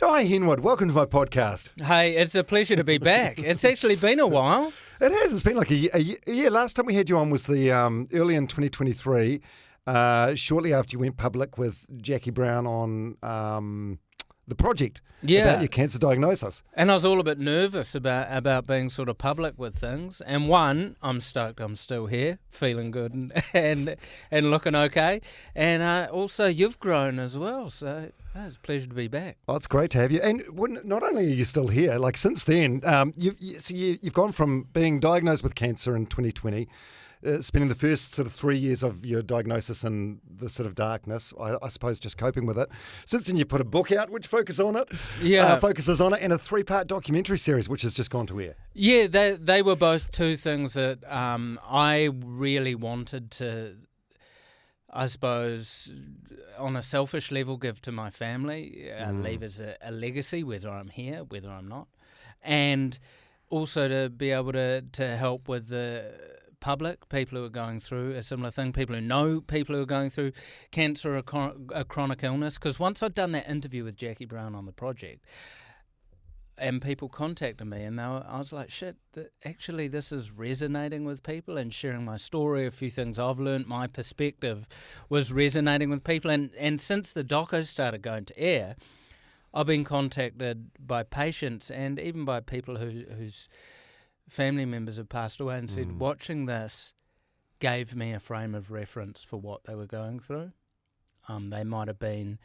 Dai Henwood, welcome to my podcast. Hey, it's a pleasure to be back. It's actually been a while. It has. It's been like a year. Last time we had you on was the early in 2023, shortly after you went public with Jackie Brown on the project about your cancer diagnosis. And I was all a bit nervous about being sort of public with things. And one, I'm stoked I'm still here, feeling good and looking okay. And also, you've grown as well, so it's a pleasure to be back. Oh, it's great to have you. And not only are you still here, like since then, you've gone from being diagnosed with cancer in 2020, spending the first sort of 3 years of your diagnosis in the sort of darkness, I suppose just coping with it. Since then, you put a book out which focuses on it, and a 3-part documentary series which has just gone to air. Yeah, they were both two things that I really wanted to, I suppose, on a selfish level, give to my family, leave as a legacy, whether I'm here, whether I'm not, and also to be able to help with the public, people who are going through a similar thing, people who know people who are going through cancer or a chronic illness. Because once I'd done that interview with Jackie Brown on the project, and people contacted me, and I was like, shit, actually this is resonating with people, and sharing my story, a few things I've learned, my perspective was resonating with people. And since the docos started going to air, I've been contacted by patients and even by people whose family members have passed away and said, watching this gave me a frame of reference for what they were going through. They might have been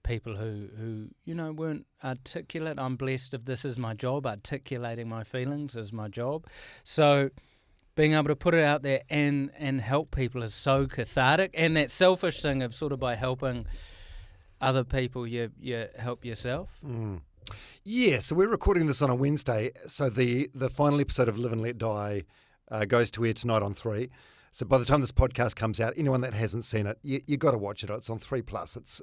people who weren't articulate. I'm blessed if this is my job. Articulating my feelings is my job. So being able to put it out there and help people is so cathartic. And that selfish thing of sort of by helping other people, you help yourself. Yeah, so we're recording this on a Wednesday. So the final episode of Live and Let Die goes to air tonight on 3. So by the time this podcast comes out, anyone that hasn't seen it, you got to watch it. It's on 3+.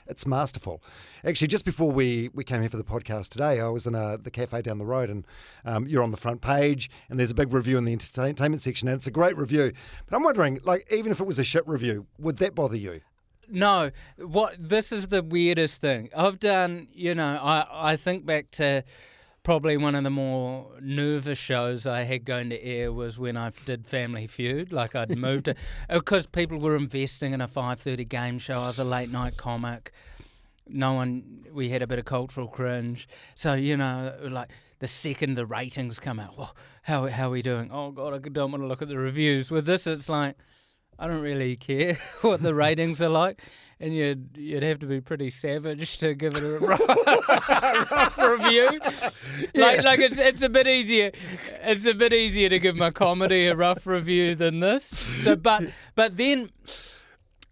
It's masterful. Actually, just before we came here for the podcast today, I was in the cafe down the road, and you're on the front page, and there's a big review in the entertainment section, and it's a great review. But I'm wondering, like, even if it was a shit review, would that bother you? No, this is the weirdest thing. I've done, I think back to probably one of the more nervous shows I had going to air was when I did Family Feud. Like I'd moved to, because people were investing in a 5:30 game show. I was a late night comic. We had a bit of cultural cringe. So, like the second the ratings come out, how are we doing? Oh God, I don't want to look at the reviews. With this, it's like, I don't really care what the ratings are like, and you'd have to be pretty savage to give it a rough review. Like it's a bit easier. It's a bit easier to give my comedy a rough review than this. So, but then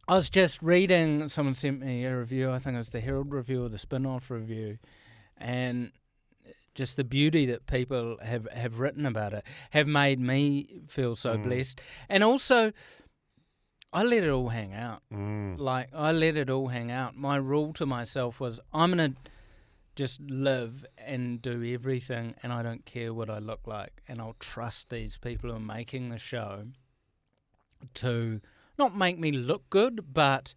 I was just reading. Someone sent me a review. I think it was the Herald review or the Spin-Off review, and just the beauty that people have written about it have made me feel so blessed, and also, I let it all hang out. I let it all hang out. My rule to myself was, I'm going to just live and do everything, and I don't care what I look like. And I'll trust these people who are making the show to not make me look good, but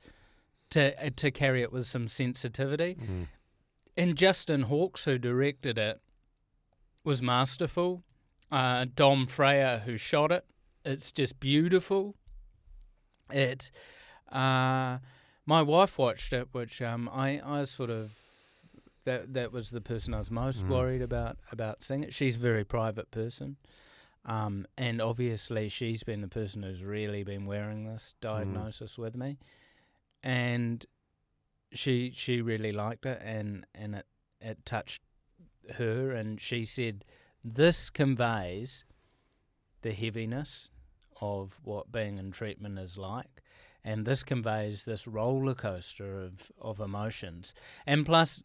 to carry it with some sensitivity. And Justin Hawkes, who directed it, was masterful. Dom Freya, who shot it, it's just beautiful. My wife watched it, which I sort of that was the person I was most worried about seeing it. She's a very private person, and obviously she's been the person who's really been wearing this diagnosis with me, and she really liked it, and it touched her, and she said this conveys the heaviness of what being in treatment is like, and this conveys this roller coaster of emotions. And plus,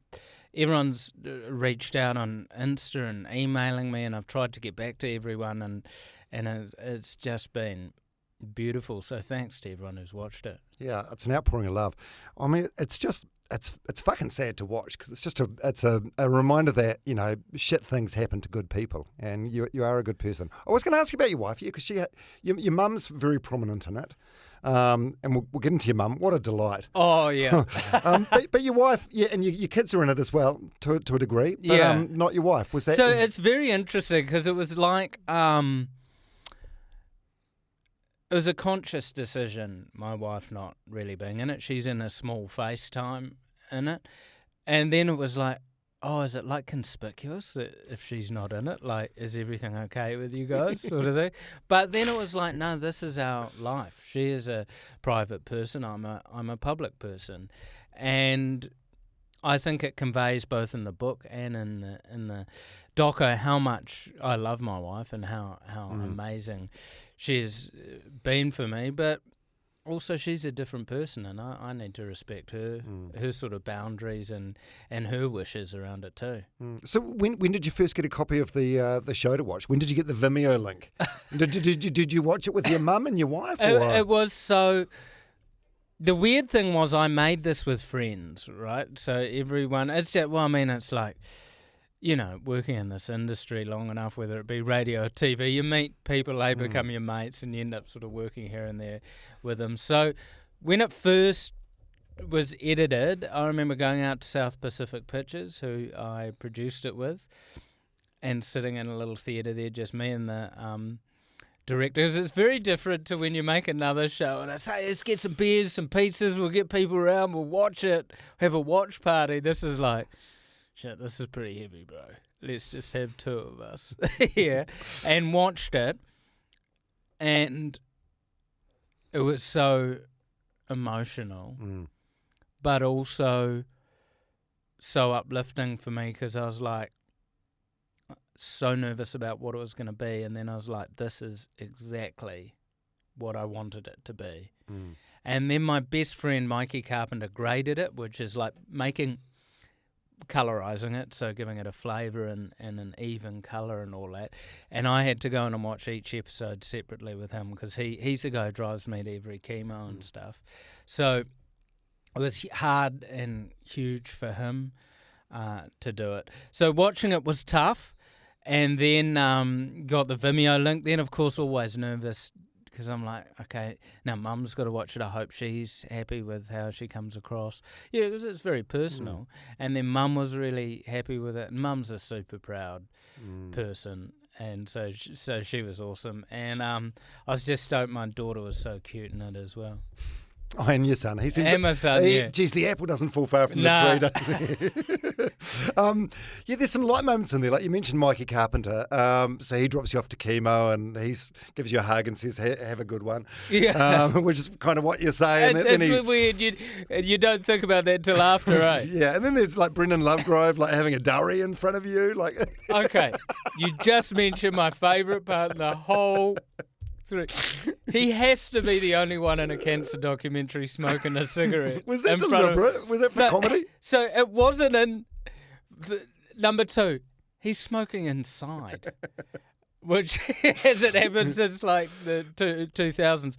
everyone's reached out on Insta and emailing me, and I've tried to get back to everyone, and it's just been beautiful. So thanks to everyone who's watched it. Yeah, it's an outpouring of love. I mean, it's fucking sad to watch, because it's a reminder that, shit things happen to good people, and you are a good person. I was going to ask you about your wife, because your mum's very prominent in it. And we'll get into your mum. What a delight. Oh, yeah. But your wife, yeah, and your kids are in it as well, to a degree. But not your wife. Was that? So it's very interesting because it was like... it was a conscious decision, my wife not really being in it. She's in a small FaceTime in it. And then it was like, oh, is it like conspicuous if she's not in it? Like, is everything okay with you guys, sort of thing? But then it was like, no, this is our life. She is a private person. I'm a public person. And I think it conveys both in the book and in the doco how much I love my wife and how amazing she has been for me, but also she's a different person, and I need to respect her sort of boundaries and her wishes around it too. So when did you first get a copy of the show to watch? When did you get the Vimeo link? did you watch it with your mum and your wife? It was so... The weird thing was I made this with friends, right? So everyone... It's just, well, I mean, it's like... You know, working in this industry long enough, whether it be radio or TV, you meet people, they become your mates, and you end up sort of working here and there with them. So when it first was edited, I remember going out to South Pacific Pictures, who I produced it with, and sitting in a little theatre there, just me and the director. 'Cause it's very different to when you make another show, and I say, let's get some beers, some pizzas, we'll get people around, we'll watch it, have a watch party. This is like... Shit, this is pretty heavy, bro. Let's just have two of us. Yeah. And watched it. And it was so emotional, but also so uplifting for me because I was like so nervous about what it was going to be. And then I was like, this is exactly what I wanted it to be. And then my best friend, Mikey Carpenter, graded it, which is like colorizing it, so giving it a flavour and an even colour and all that. And I had to go in and watch each episode separately with him because he's the guy who drives me to every chemo and stuff. So it was hard and huge for him to do it. So watching it was tough, and then got the Vimeo link. Then, of course, always nervous because I'm like, okay, now Mum's got to watch it. I hope she's happy with how she comes across. Yeah, because it's very personal. And then Mum was really happy with it. And Mum's a super proud person. And so she was awesome. And I was just stoked my daughter was so cute in it as well. Oh, and your son. He seems and my son, yeah. Geez, the apple doesn't fall far from the tree, does it? Yeah, there's some light moments in there. Like you mentioned Mikey Carpenter. So he drops you off to chemo and he gives you a hug and says, have a good one. Yeah. Which is kind of what you're saying. It's weird. You don't think about that till after, right? Yeah, and then there's like Brendan Lovegrove like having a durry in front of you. Like, okay, you just mentioned my favourite part in the whole... He has to be the only one in a cancer documentary smoking a cigarette. Was that deliberate? Was that for comedy? So it wasn't in number 2. He's smoking inside, which hasn't happened since like the 2000s.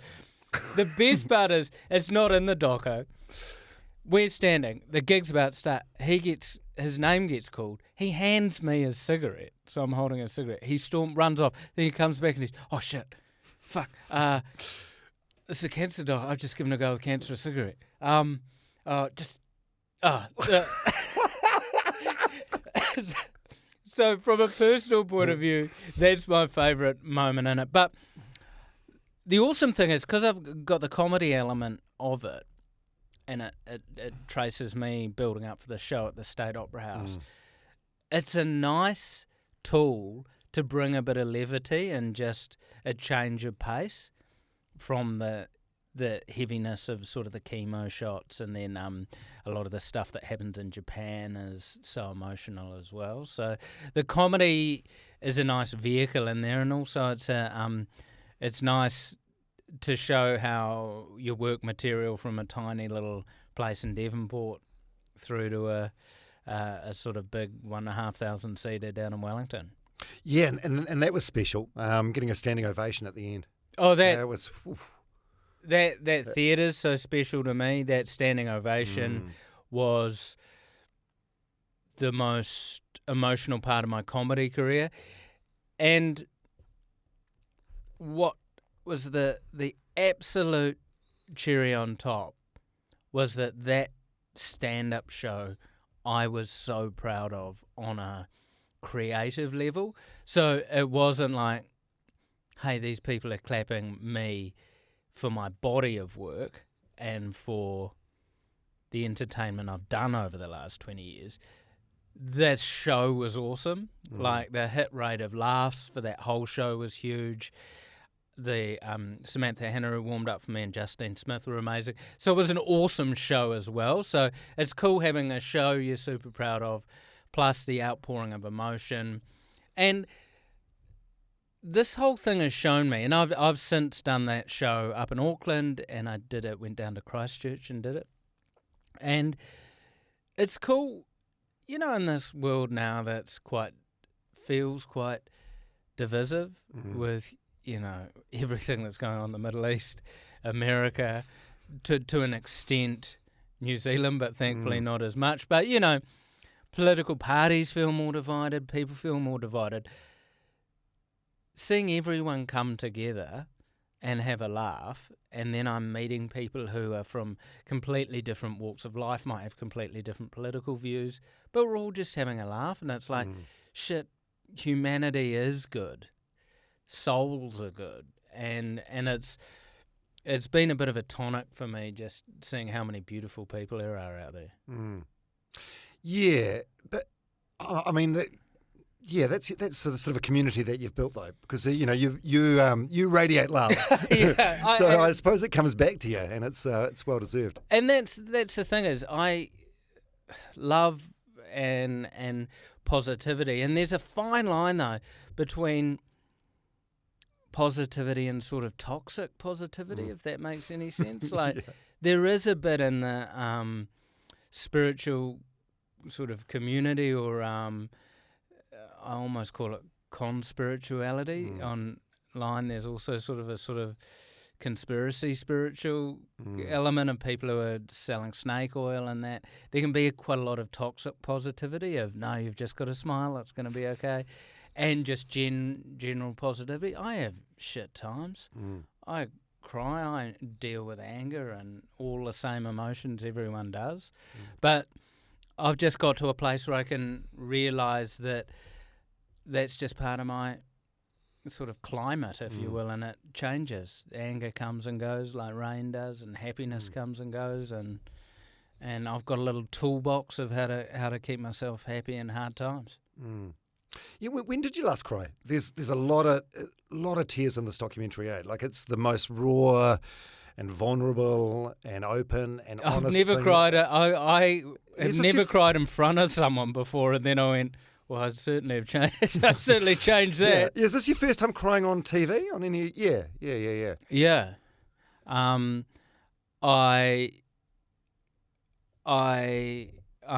The best part is it's not in the doco. We're standing. The gig's about to start. His name gets called. He hands me his cigarette. So I'm holding a cigarette. He runs off. Then he comes back and he's, oh shit. Fuck. It's a cancer doc. I've just given a girl with cancer a cigarette. So from a personal point of view, that's my favourite moment in it. But the awesome thing is, because I've got the comedy element of it, and it traces me building up for the show at the State Opera House, it's a nice tool to bring a bit of levity and just a change of pace from the heaviness of sort of the chemo shots, and then a lot of the stuff that happens in Japan is so emotional as well. So the comedy is a nice vehicle in there, and also it's nice to show how you work material from a tiny little place in Devonport through to a sort of big 1,500 seater down in Wellington. Yeah, and that was special. Getting a standing ovation at the end. Oh, that was. Oof. That theatre's so special to me. That standing ovation was the most emotional part of my comedy career, and what was the absolute cherry on top was that stand-up show I was so proud of on a creative level. So it wasn't like, hey, these people are clapping me for my body of work and for the entertainment I've done over the last 20 years. That show was awesome. Like, the hit rate of laughs for that whole show was huge. The Samantha Hannah who warmed up for me and Justine Smith were amazing. So it was an awesome show as well. So it's cool having a show you're super proud of, plus the outpouring of emotion. And this whole thing has shown me, and I've since done that show up in Auckland, and went down to Christchurch and did it. And it's cool, in this world now that's feels quite divisive with, everything that's going on in the Middle East, America, to an extent, New Zealand, but thankfully not as much. But, political parties feel more divided, people feel more divided. Seeing everyone come together and have a laugh, and then I'm meeting people who are from completely different walks of life, might have completely different political views, but we're all just having a laugh, and it's like, shit, humanity is good. Souls are good. And it's been a bit of a tonic for me just seeing how many beautiful people there are out there. Yeah, but I mean, that's sort of a community that you've built, though, because you radiate love. I suppose it comes back to you, and it's well deserved. And that's the thing is, I love and positivity, and there's a fine line though between positivity and sort of toxic positivity, if that makes any sense. Like there is a bit in the spiritual sort of community, or I almost call it conspirituality. Online there's also sort of conspiracy spiritual element of people who are selling snake oil, and that there can be quite a lot of toxic positivity of, no, you've just got to smile, it's going to be okay, and just general positivity. I have shit times. I cry, I deal with anger and all the same emotions everyone does, but I've just got to a place where I can realise that that's just part of my sort of climate, if you will, and it changes. Anger comes and goes like rain does, and happiness comes and goes, and I've got a little toolbox of how to keep myself happy in hard times. Yeah, when did you last cry? There's a lot of tears in this documentary, eh? Like, it's the most raw and vulnerable and open and honest. I've never cried. I have never cried in front of someone before, and then I went, well, I certainly have changed. I certainly changed that. Yeah. Is this your first time crying on TV? On any? Yeah. Yeah. I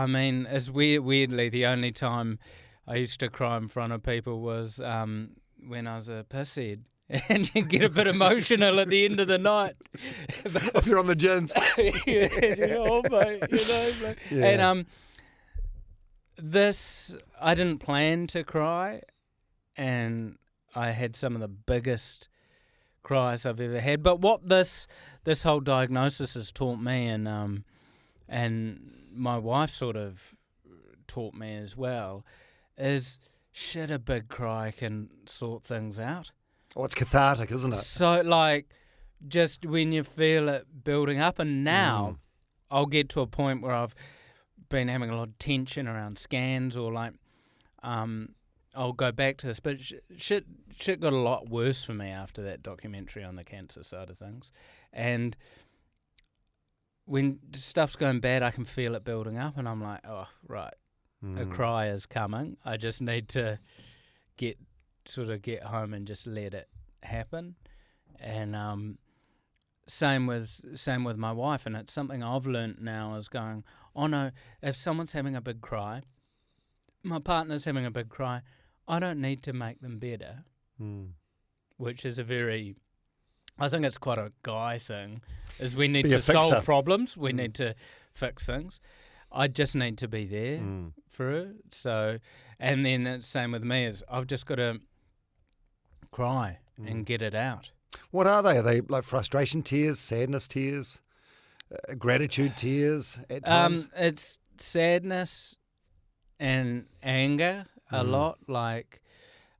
mean, it's weirdly the only time I used to cry in front of people was when I was a pisshead. And you get a bit emotional at the end of the night. If you're on the gins. And this, I didn't plan to cry, and I had some of the biggest cries I've ever had. But what this whole diagnosis has taught me, and my wife sort of taught me as well, is shit, a big cry can sort things out. Oh, it's cathartic, isn't it? So, like, just when you feel it building up, and now I'll get to a point where I've been having a lot of tension around scans, or like, I'll go back to this, but shit got a lot worse for me after that documentary on the cancer side of things. And when stuff's going bad, I can feel it building up, and I'm like, oh, right, a cry is coming. I just need to get home and just let it happen. And same with my wife, and it's something I've learnt now is going, oh no, if someone's having a big cry, my partner's having a big cry, I don't need to make them better, which is I think it's quite a guy thing, is we need to solve problems, we need to fix things. I just need to be there for her. So, and then the same with me is I've just got to cry and get it out. What are they? Are they like frustration tears, sadness tears, gratitude tears at times? It's sadness and anger a lot. Like,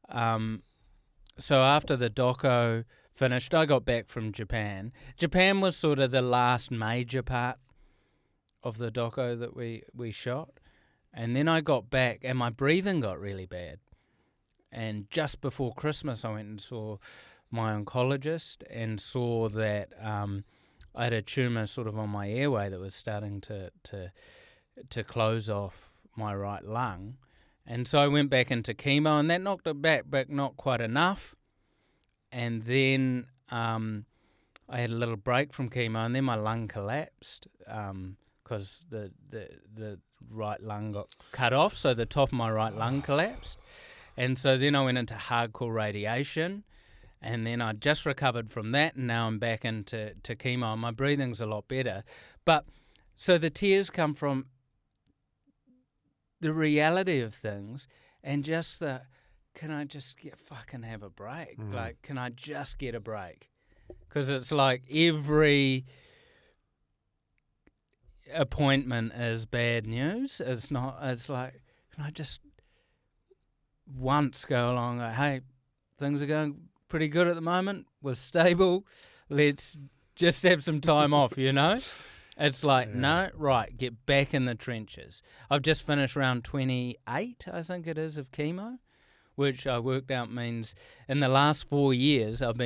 so after the doco finished, I got back from Japan. Japan was sort of the last major part of the doco that we shot. And then I got back and my breathing got really bad. And just before Christmas, I went and saw my oncologist and saw that I had a tumour sort of on my airway that was starting to close off my right lung. And so I went back into chemo, and that knocked it back, but not quite enough. And then I had a little break from chemo, and then my lung collapsed because the right lung got cut off, so the top of my right lung collapsed. And so then I went into hardcore radiation, and then I just recovered from that, and now I'm back into chemo, and my breathing's a lot better. But so the tears come from the reality of things and just can I just fucking have a break? Like, can I just get a break? Because it's like every appointment is bad news. It's like, can I just once go along, like, hey, things are going pretty good at the moment. We're stable. Let's just have some time off, you know? It's like, no, right, get back in the trenches. I've just finished round 28, I think it is, of chemo, which I worked out means in the last 4 years I've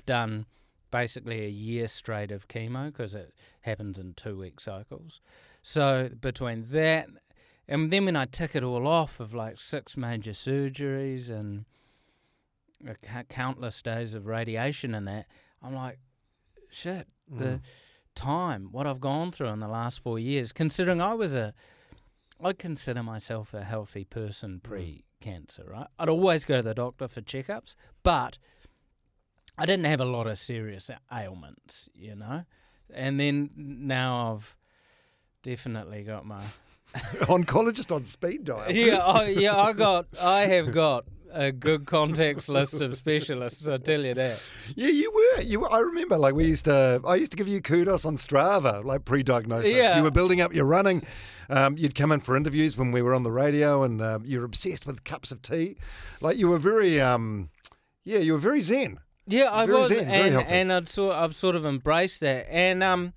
done basically a year straight of chemo because it happens in 2-week cycles. So between that and then when I tick it all off of like 6 major surgeries and countless days of radiation and that, I'm like, shit, the time, what I've gone through in the last 4 years, considering I'd consider myself a healthy person pre-cancer, right? I'd always go to the doctor for checkups, but I didn't have a lot of serious ailments, you know? And then now I've definitely got my... Oncologist on speed dial. I have got a good contacts list of specialists, I tell you that. Yeah, you were. I remember, like, I used to give you kudos on Strava, like pre-diagnosis. Yeah. You were building up your running. You'd come in for interviews when we were on the radio, and you were obsessed with cups of tea. Like, you were very, you were very zen. Yeah, I very was, zen, very healthy. and I've sort of embraced that. And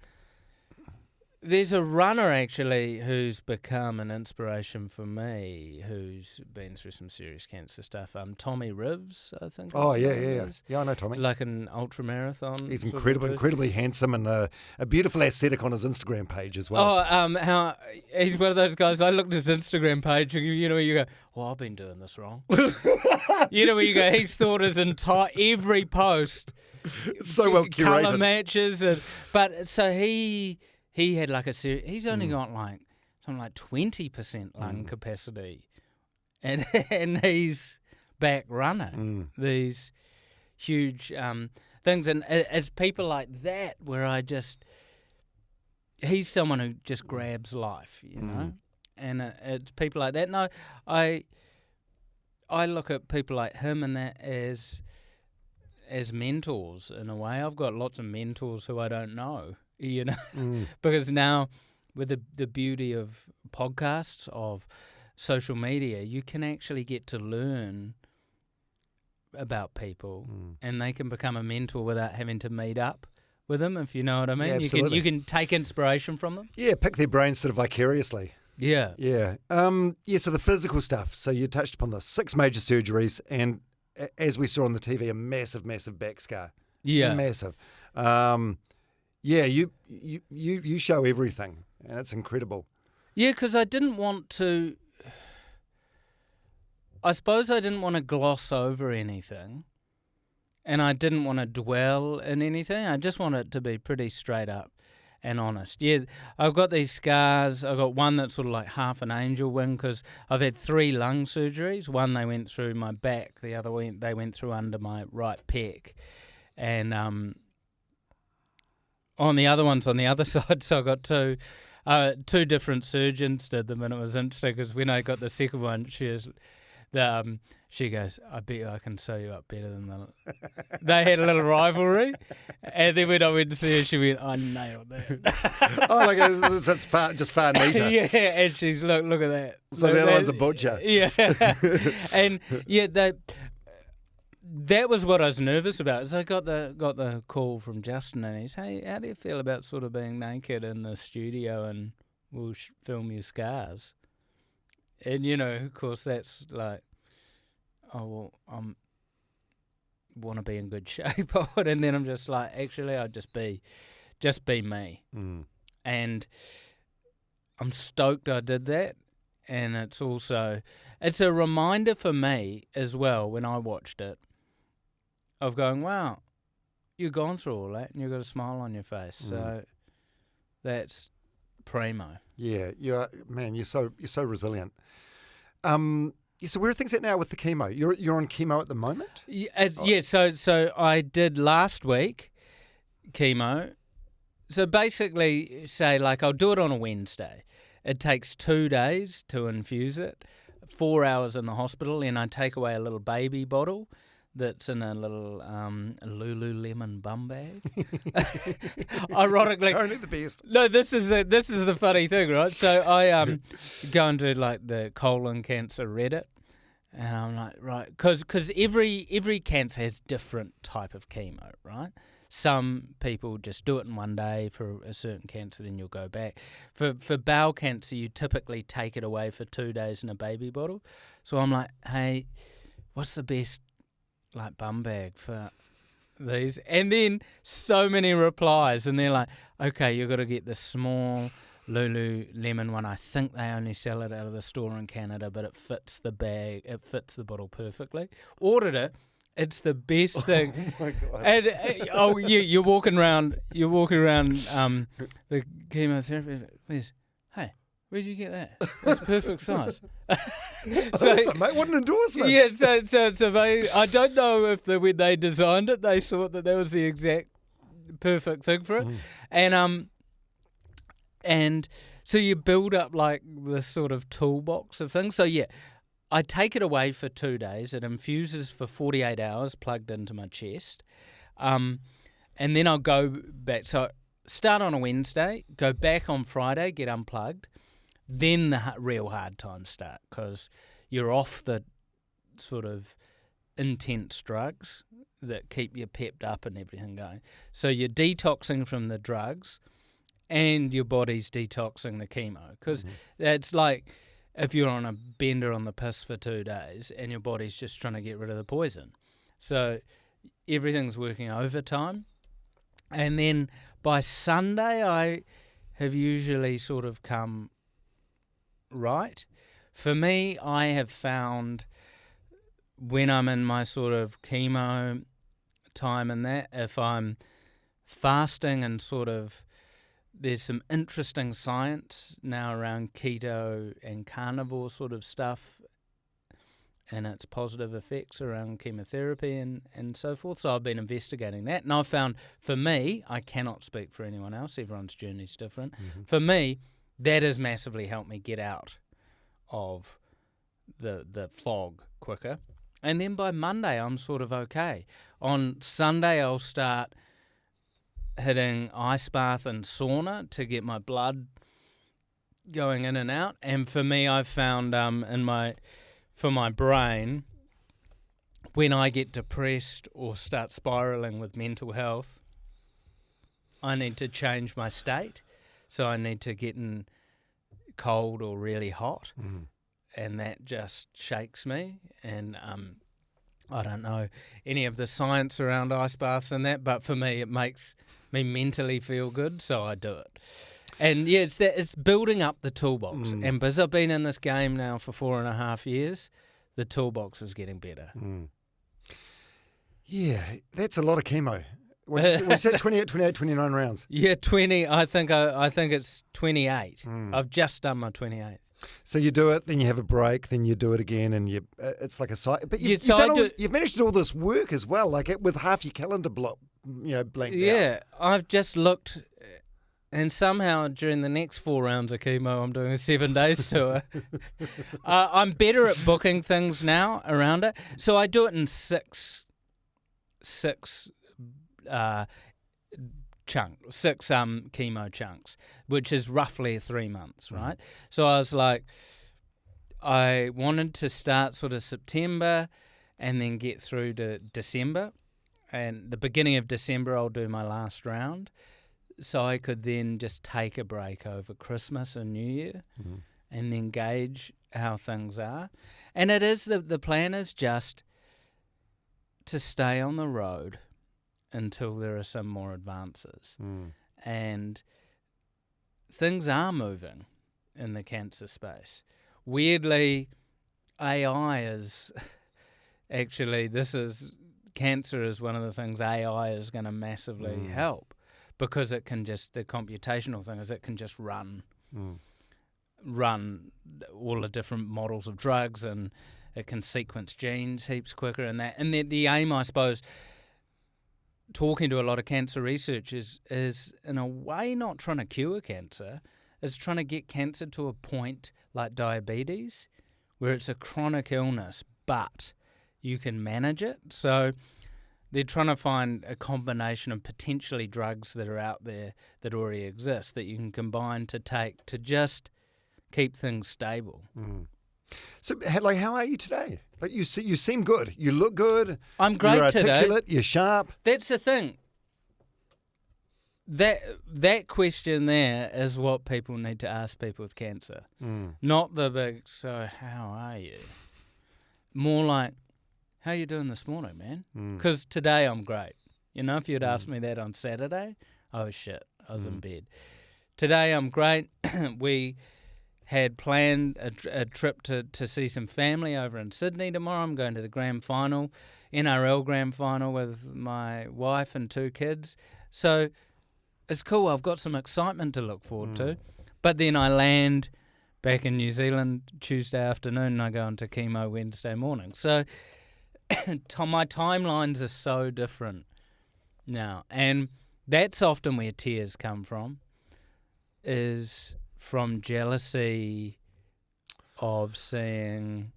there's a runner actually who's become an inspiration for me, who's been through some serious cancer stuff. Tommy Rivs, I think. Oh yeah. Yeah, I know Tommy. He's like an ultra marathon. He's incredibly handsome and a beautiful aesthetic on his Instagram page as well. Oh, how he's one of those guys. I looked at his Instagram page, you know, where you go, well, I've been doing this wrong. You know, where you go, he's thought his entire every post so well curated, colour matches, but so he had like he's only got like something like 20% lung capacity, and he's back running these huge things, and it's people like that where he's someone who just grabs life, you know, and it's people like that. No, I look at people like him and that as mentors in a way. I've got lots of mentors who I don't know, you know, because now with the beauty of podcasts, of social media, you can actually get to learn about people and they can become a mentor without having to meet up with them, if you know what I mean. Yeah, you can take inspiration from them. Yeah, pick their brains sort of vicariously. Yeah. Yeah. So the physical stuff. So you touched upon the 6 major surgeries and, as we saw on the TV, a massive, massive back scar. Yeah. Massive. You show everything, and it's incredible. Yeah, because I didn't want to... I suppose I didn't want to gloss over anything, and I didn't want to dwell in anything. I just wanted it to be pretty straight up and honest. Yeah, I've got these scars. I've got one that's sort of like half an angel wing because I've had 3 lung surgeries. One, they went through my back. The other, they went through under my right pec. And on the other ones on the other side, so I got 2 different surgeons did them, and it was interesting because when I got the second one, the She goes, I bet you I can sew you up better than the... They had a little rivalry, and then when I went to see her, she went, I nailed that. Oh, like it's far neater. Yeah, and she's, look at that. So the other one's a butcher. Yeah. And, yeah, that was what I was nervous about. So I got the call from Justin, and he's, hey, how do you feel about sort of being naked in the studio and we'll film your scars? And, of course, that's like, oh, well, I want to be in good shape. And then I'm just like, actually, I'd just be me. Mm. And I'm stoked I did that. And it's a reminder for me as well when I watched it of going, wow, you've gone through all that and you've got a smile on your face. So that's primo. Yeah, you're so resilient. So where are things at now with the chemo? You're on chemo at the moment? Yeah, so I did last week chemo. So basically, say like I'll do it on a Wednesday. It takes 2 days to infuse it, 4 hours in the hospital, and I take away a little baby bottle that's in a little Lululemon bum bag. Ironically, only the best. No, this is the funny thing, right? So I go into like the colon cancer Reddit, and I'm like, right, because every cancer has different type of chemo, right? Some people just do it in one day for a certain cancer, then you'll go back. For bowel cancer, you typically take it away for 2 days in a baby bottle. So I'm like, hey, what's the best like bum bag for these? And then so many replies, and they're like, okay, you've got to get the small Lululemon one. I think they only sell it out of the store in Canada, but it fits the bag, it fits the bottle perfectly. Ordered it. It's the best thing. Oh my God. And you're walking around the chemotherapy place. Hey, where'd you get that? It's perfect size. What an endorsement. Yeah, so I don't know if when they designed it, they thought that was the exact perfect thing for it. And so you build up like this sort of toolbox of things. So yeah, I take it away for 2 days. It infuses for 48 hours plugged into my chest. And then I'll go back. So start on a Wednesday, go back on Friday, get unplugged. Then the real hard times start because you're off the sort of intense drugs that keep you pepped up and everything going. So you're detoxing from the drugs and your body's detoxing the chemo because it's like if you're on a bender on the piss for 2 days and your body's just trying to get rid of the poison. So everything's working overtime. And then by Sunday, I have usually sort of come right. For me, I have found when I'm in my sort of chemo time and that, if I'm fasting and sort of there's some interesting science now around keto and carnivore sort of stuff and its positive effects around chemotherapy and so forth. So I've been investigating that. And I've found, for me, I cannot speak for anyone else. Everyone's journey is different. For me, that has massively helped me get out of the fog quicker. And then by Monday, I'm sort of okay. On Sunday, I'll start hitting ice bath and sauna to get my blood going in and out. And for me, I've found for my brain, when I get depressed or start spiraling with mental health, I need to change my state. So I need to get in cold or really hot. And that just shakes me. And I don't know any of the science around ice baths and that, but for me, it makes me mentally feel good, so I do it. And yeah, it's building up the toolbox. And because I've been in this game now for 4.5 years, the toolbox is getting better. Yeah, that's a lot of chemo. What's that, 28, 29 rounds? Yeah, 20. I think it's 28. I've just done my 28. So you do it, then you have a break, then you do it again, and it's like a cycle. But you've managed to do all this work as well, like with half your calendar blanked out. Yeah, I've just looked And somehow during the next 4 rounds of chemo, I'm doing a 7 days tour. I'm better at booking things now around it. So I do it in six chemo chunks, which is roughly 3 months, right? So I was like, I wanted to start sort of September and then get through to December. And the beginning of December, I'll do my last round. So I could then just take a break over Christmas and New Year and then gauge how things are. And it is the plan is just to stay on the road until there are some more advances. And things are moving in the cancer space. Weirdly, AI is actually, cancer is one of the things AI is going to massively help. Because it can just, the computational thing is it can just run all the different models of drugs, and it can sequence genes heaps quicker and that. And the aim, I suppose, talking to a lot of cancer researchers is in a way not trying to cure cancer, is trying to get cancer to a point like diabetes, where it's a chronic illness, but you can manage it. So they're trying to find a combination of potentially drugs that are out there that already exist that you can combine to take to just keep things stable. So, like, how are you today? Like, you seem good. You look good. I'm great you're today. Articulate. You're sharp. That's the thing. That question there is what people need to ask people with cancer. Not the big, so how are you? More like, how you doing this morning, man? Because today I'm great. You know, if you'd asked me that on Saturday, oh shit, I was in bed. Today I'm great. We had planned a trip to see some family over in Sydney tomorrow. I'm going to the grand final, NRL grand final with my wife and 2 kids. So it's cool. I've got some excitement to look forward to. But then I land back in New Zealand Tuesday afternoon and I go into chemo Wednesday morning. So my timelines are so different now, and that's often where tears come from, is from jealousy of seeing,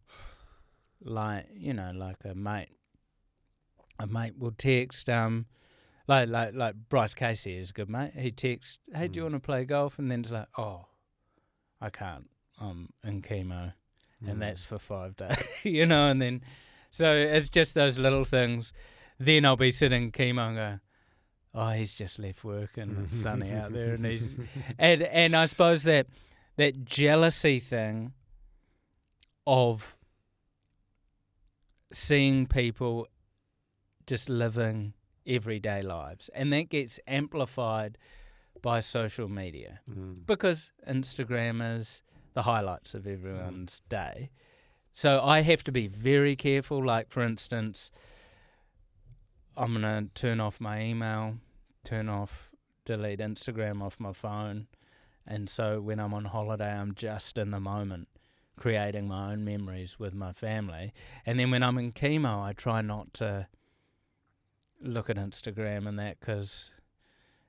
like, you know, like a mate will text, like Bryce Casey is a good mate. He texts, hey, do you want to play golf? And then it's like, oh, I can't, I'm in chemo, and that's for 5 days, you know, and then. So it's just those little things. Then I'll be sitting chemo and go, oh, he's just left work and it's sunny out there, and he's and I suppose that jealousy thing of seeing people just living everyday lives, and that gets amplified by social media because Instagram is the highlights of everyone's day. So I have to be very careful. Like, for instance, I'm going to turn off my email, delete Instagram off my phone. And so when I'm on holiday, I'm just in the moment, creating my own memories with my family. And then when I'm in chemo, I try not to look at Instagram and that, because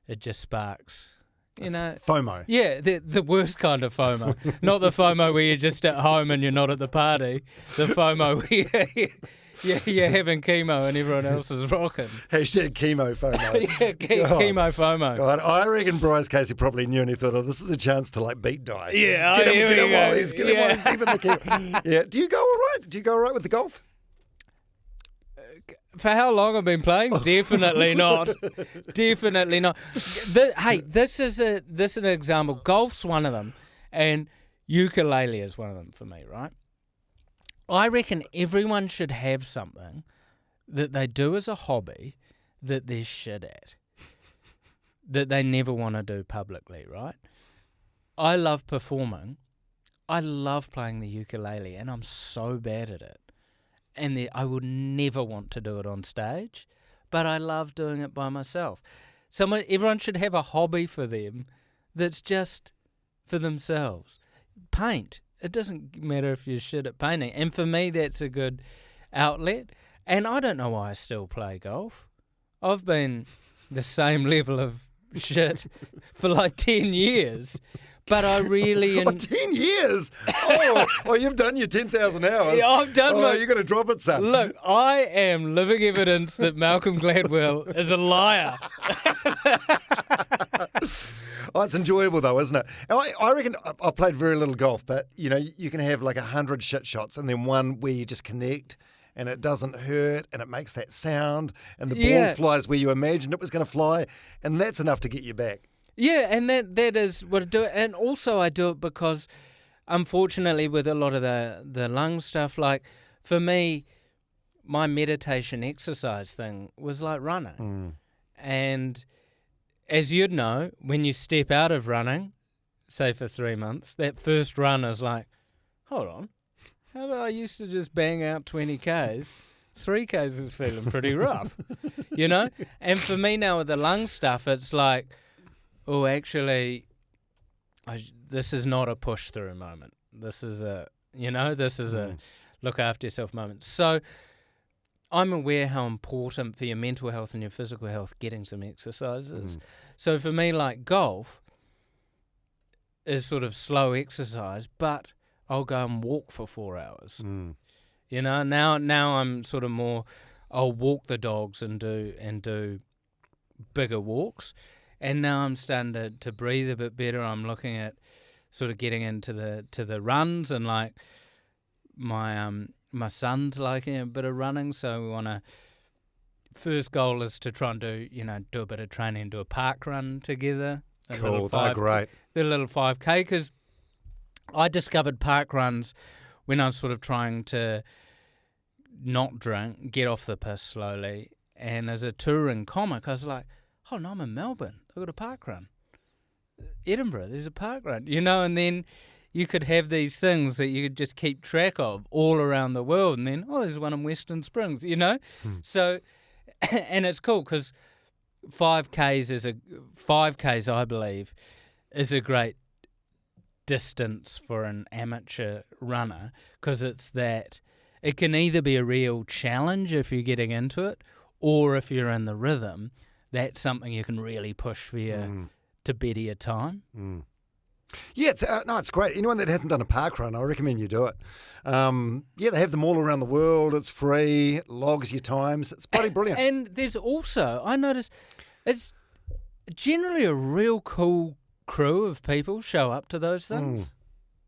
it just sparks, you know. FOMO. Yeah, the worst kind of FOMO. Not the FOMO where you're just at home and you're not at the party. The FOMO where you're having chemo and everyone else is rocking. Hashtag chemo FOMO. Yeah, chemo FOMO. God, I reckon Bryce Casey probably knew, and he thought, oh, this is a chance to, like, beat Dai. Yeah, get here him while he's deep in the chemo. Yeah. Do you go all right? Do you go all right with the golf? For how long I've been playing? Definitely not. Definitely not. This is an example. Golf's one of them, and ukulele is one of them for me, right? I reckon everyone should have something that they do as a hobby that they're shit at, that they never want to do publicly, right? I love performing. I love playing the ukulele, and I'm so bad at it. And I would never want to do it on stage, but I love doing it by myself. Everyone should have a hobby for them that's just for themselves. Paint. It doesn't matter if you're shit at painting. And for me, that's a good outlet. And I don't know why I still play golf. I've been the same level of shit for like 10 years. But I really... 10 years? Oh, you've done your 10,000 hours. Yeah, I've done you're going to drop it, son. Look, I am living evidence that Malcolm Gladwell is a liar. Oh, it's enjoyable though, isn't it? I reckon I've played very little golf, but you can have like 100 shit shots and then one where you just connect and it doesn't hurt and it makes that sound and the ball flies where you imagined it was going to fly, and that's enough to get you back. Yeah, and that is what I do. And also I do it because, unfortunately, with a lot of the lung stuff, like for me, my meditation exercise thing was like running. And as you'd know, when you step out of running, say for 3 months, that first run is like, hold on, how did I used to just bang out 20 Ks? 3 Ks is feeling pretty rough, And for me now with the lung stuff, it's like, oh, actually, this is not a push-through moment. This is a look after yourself moment. So I'm aware how important for your mental health and your physical health getting some exercise is. So for me, like golf is sort of slow exercise, but I'll go and walk for 4 hours. Now I'm sort of more, I'll walk the dogs and do bigger walks. And now I'm starting to breathe a bit better. I'm looking at sort of getting into the runs, and like my son's liking a bit of running, so we want to. First goal is to try and do a bit of training, do a park run together. Cool, that's great. The little 5K, because I discovered park runs when I was sort of trying to not drink, get off the piss slowly, and as a touring comic, I was like, oh no, I'm in Melbourne. I've got a park run. Edinburgh, there's a park run, and then you could have these things that you could just keep track of all around the world, and then, there's one in Western Springs, So, and it's cool because 5Ks, I believe, is a great distance for an amateur runner, because it can either be a real challenge if you're getting into it, or if you're in the rhythm, that's something you can really push for you to better your time. Yeah, it's great. Anyone that hasn't done a park run, I recommend you do it. They have them all around the world. It's free, logs your times. It's bloody brilliant. And there's also, I noticed, it's generally a real cool crew of people show up to those things.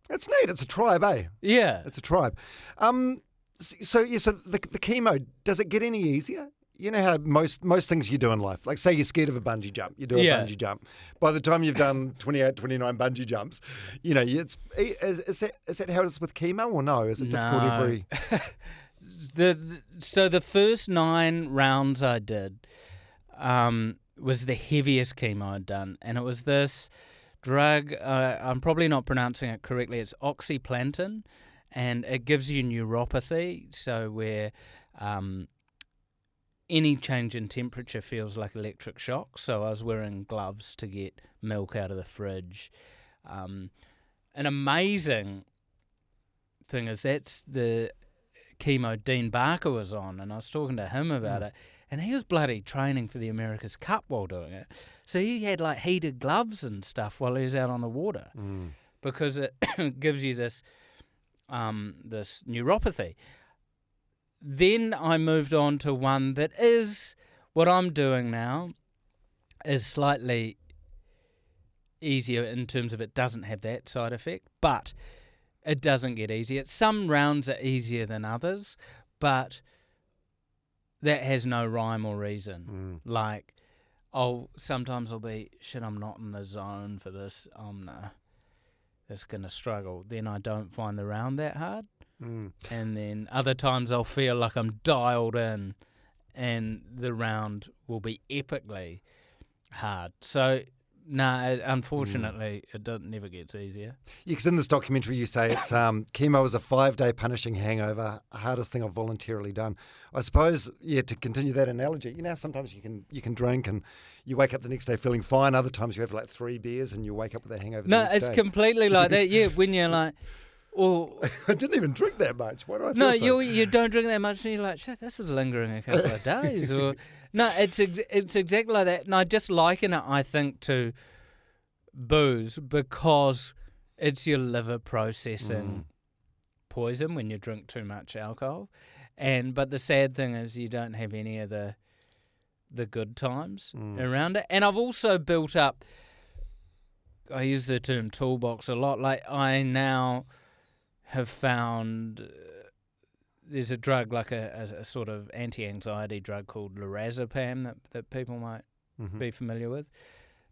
It's neat. It's a tribe, eh? Yeah. It's a tribe. So the chemo, does it get any easier? You know how most things you do in life, like say you're scared of a bungee jump, you do a bungee jump. By the time you've done 28, 29 bungee jumps, is that how it is with chemo, or no? Is it difficult every... So the first 9 rounds I did was the heaviest chemo I'd done, and it was this drug, I'm probably not pronouncing it correctly, it's oxyplantin, and it gives you neuropathy, so where... any change in temperature feels like electric shock, so I was wearing gloves to get milk out of the fridge. An amazing thing is that's the chemo Dean Barker was on, and I was talking to him about it, and he was bloody training for the America's Cup while doing it. So he had like heated gloves and stuff while he was out on the water, because it gives you this neuropathy. Then I moved on to one that is what I'm doing now, is slightly easier in terms of it doesn't have that side effect, but it doesn't get easier. Some rounds are easier than others, but that has no rhyme or reason. Like, sometimes I'll be, shit, I'm not in the zone for this. It's going to struggle. Then I don't find the round that hard. And then other times I'll feel like I'm dialed in and the round will be epically hard. So, unfortunately, it never gets easier. Yeah, because in this documentary you say it's chemo is a 5-day punishing hangover, hardest thing I've voluntarily done. I suppose, to continue that analogy, sometimes you can drink and you wake up the next day feeling fine. Other times you have like 3 beers and you wake up with a hangover the next day. No, it's completely like that. Yeah, when you're like... Well, I didn't even drink that much. Why do I feel so? You don't drink that much, and you're like, shit, this is lingering a couple of days. No, it's exactly like that. And I just liken it, I think, to booze because it's your liver processing poison when you drink too much alcohol. But the sad thing is you don't have any of the good times around it. And I've also built up, I use the term toolbox a lot, like I now have found there's a drug, like a sort of anti-anxiety drug called lorazepam that people might be familiar with.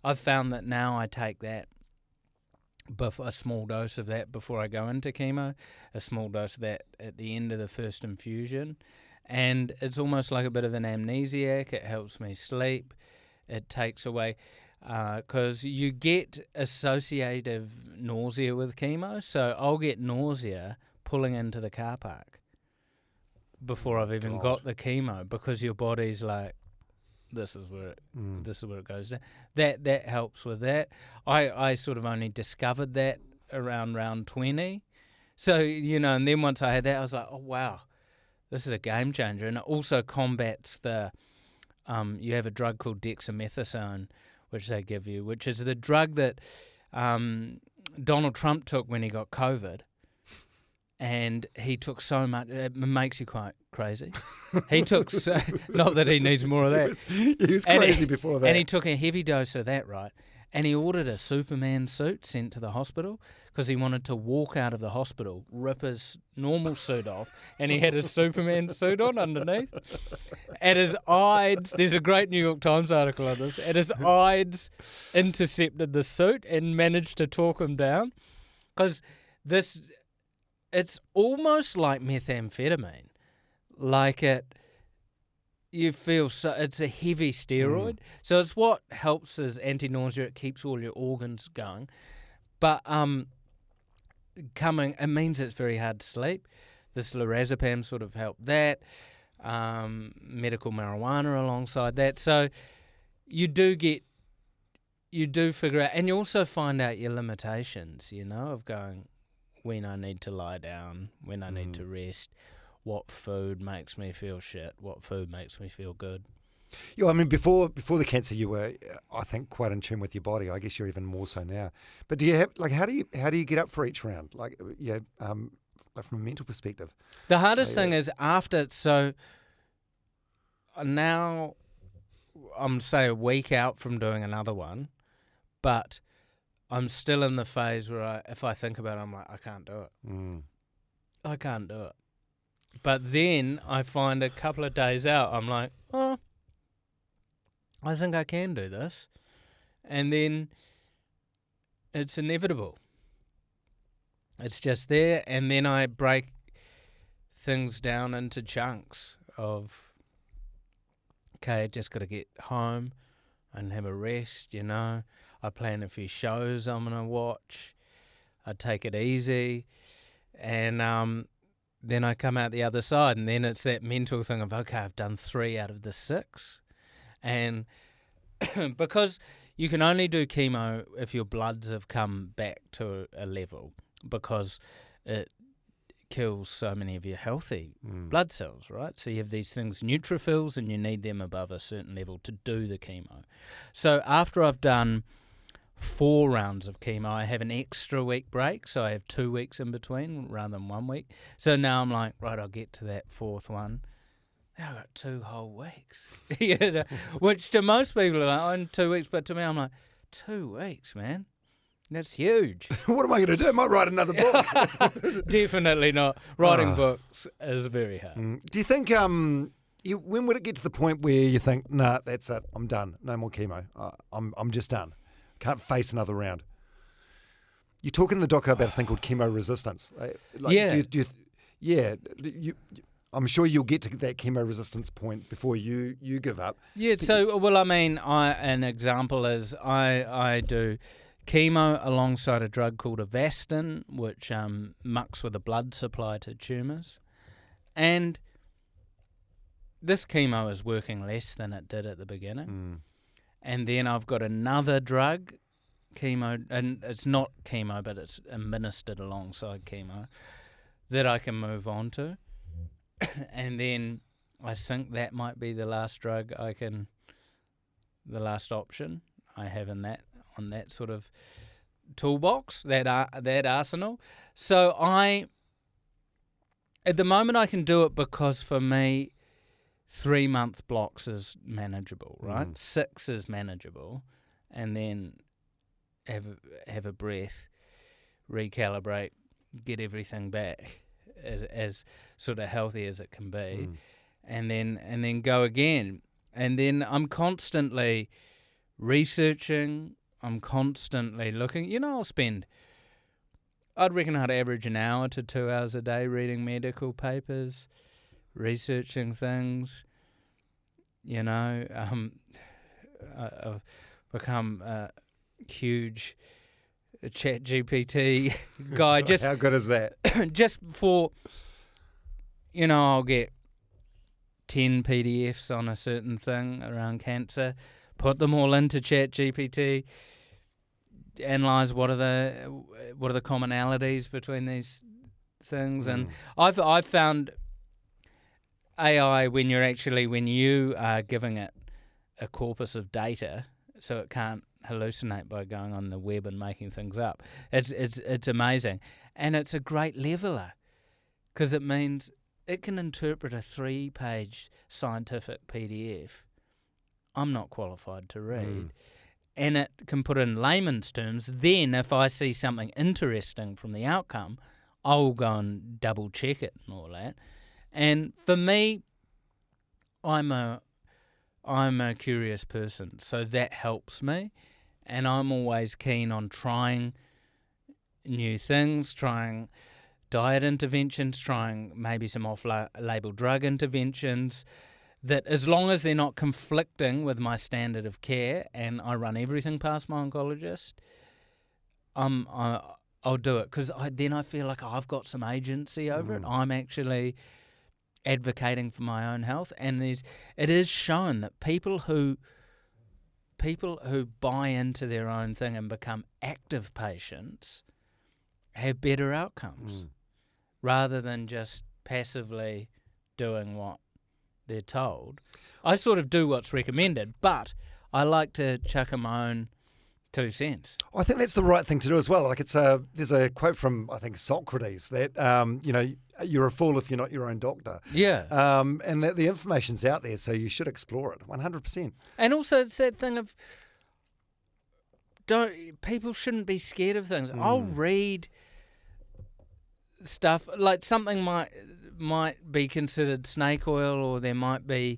I've found that now I take that, a small dose of that before I go into chemo, a small dose of that at the end of the first infusion, and it's almost like a bit of an amnesiac. It helps me sleep. It takes away, because you get associative nausea with chemo, so I'll get nausea pulling into the car park before I've even got the chemo, because your body's like, this is where it goes down. That helps with that. I sort of only discovered that around round 20. So, and then once I had that, I was like, oh, wow, this is a game changer. And it also combats you have a drug called dexamethasone, which they give you, which is the drug that Donald Trump took when he got COVID. And he took so much, it makes you quite crazy. He took, not that he needs more of that. He was crazy before that. And he took a heavy dose of that, right? And he ordered a Superman suit sent to the hospital because he wanted to walk out of the hospital, rip his normal suit off, and he had his Superman suit on underneath. And his eyes, there's a great New York Times article on this, and his eyes intercepted the suit and managed to talk him down. Because it's almost like methamphetamine. You feel so, it's a heavy steroid. So it's what helps as anti-nausea. It keeps all your organs going. But it means it's very hard to sleep. This lorazepam sort of helped that. Medical marijuana alongside that. So you do figure out, and you also find out your limitations, of going, when I need to lie down, when I need to rest, what food makes me feel shit, what food makes me feel good. Yeah, I mean, before the cancer, you were, I think, quite in tune with your body. I guess you're even more so now. But do you have, how do you get up for each round? Like from a mental perspective. The hardest thing is after. So now I'm say a week out from doing another one, but I'm still in the phase where if I think about it, I'm like, I can't do it. I can't do it. But then I find a couple of days out, I'm like, oh, I think I can do this. And then it's inevitable. It's just there. And then I break things down into chunks of, okay, I just got to get home and have a rest, I plan a few shows I'm going to watch. I take it easy. And then I come out the other side. And then it's that mental thing of, okay, I've done 3 out of the 6. And because you can only do chemo if your bloods have come back to a level, because it kills so many of your healthy blood cells, right? So you have these things, neutrophils, and you need them above a certain level to do the chemo. So after I've done 4 rounds of chemo, I have an extra week break, so I have 2 weeks in between rather than 1 week. So now I'm like, right, I'll get to that 4th one. Now I've got 2 whole weeks. Which to most people are like, oh, in 2 weeks, but to me I'm like, 2 weeks, man. That's huge. What am I going to do? I might write another book. Definitely not. Writing books is very hard. Do you think, when would it get to the point where you think, nah, that's it, I'm done, no more chemo, I'm just done, can't face another round? You talk in the doco about a thing called chemo resistance. I'm sure you'll get to that chemo resistance point before you give up. Yeah, an example is I do chemo alongside a drug called Avastin, which mucks with the blood supply to tumours. And this chemo is working less than it did at the beginning. And then I've got another drug, chemo, and it's not chemo, but it's administered alongside chemo, that I can move on to. And then I think that might be the last drug the last option I have on that sort of toolbox, that arsenal. So at the moment I can do it because for me 3-month blocks is manageable, right? 6 is manageable, and then have a breath, recalibrate, get everything back as sort of healthy as it can be, and then go again. And then I'm constantly researching, I'm constantly looking. I'd reckon I'd average an hour to 2 hours a day reading medical papers, researching things. I've become a huge ChatGPT guy. Just how good is that? Just for, I'll get 10 PDFs on a certain thing around cancer, put them all into ChatGPT, analyze what are the commonalities between these things, and I've found AI, when you are giving it a corpus of data, so it can't hallucinate by going on the web and making things up. It's amazing, and it's a great leveler because it means it can interpret a 3-page scientific PDF I'm not qualified to read. And it can put it in layman's terms. Then if I see something interesting from the outcome, I'll go and double check it and all that. And for me, I'm a curious person, so that helps me. And I'm always keen on trying new things, trying diet interventions, trying maybe some off-label drug interventions, that as long as they're not conflicting with my standard of care and I run everything past my oncologist, I'll do it, because then I feel like I've got some agency over it. I'm actually advocating for my own health, and it is shown that people who buy into their own thing and become active patients have better outcomes rather than just passively doing what they're told. I sort of do what's recommended, but I like to chuck in my own 2 cents. I think that's the right thing to do as well. Like there's a quote from, I think, Socrates that you're a fool if you're not your own doctor. Yeah. And that the information's out there, so you should explore it 100%. And also it's that thing of people shouldn't be scared of things. I'll read stuff like something might be considered snake oil, or it might be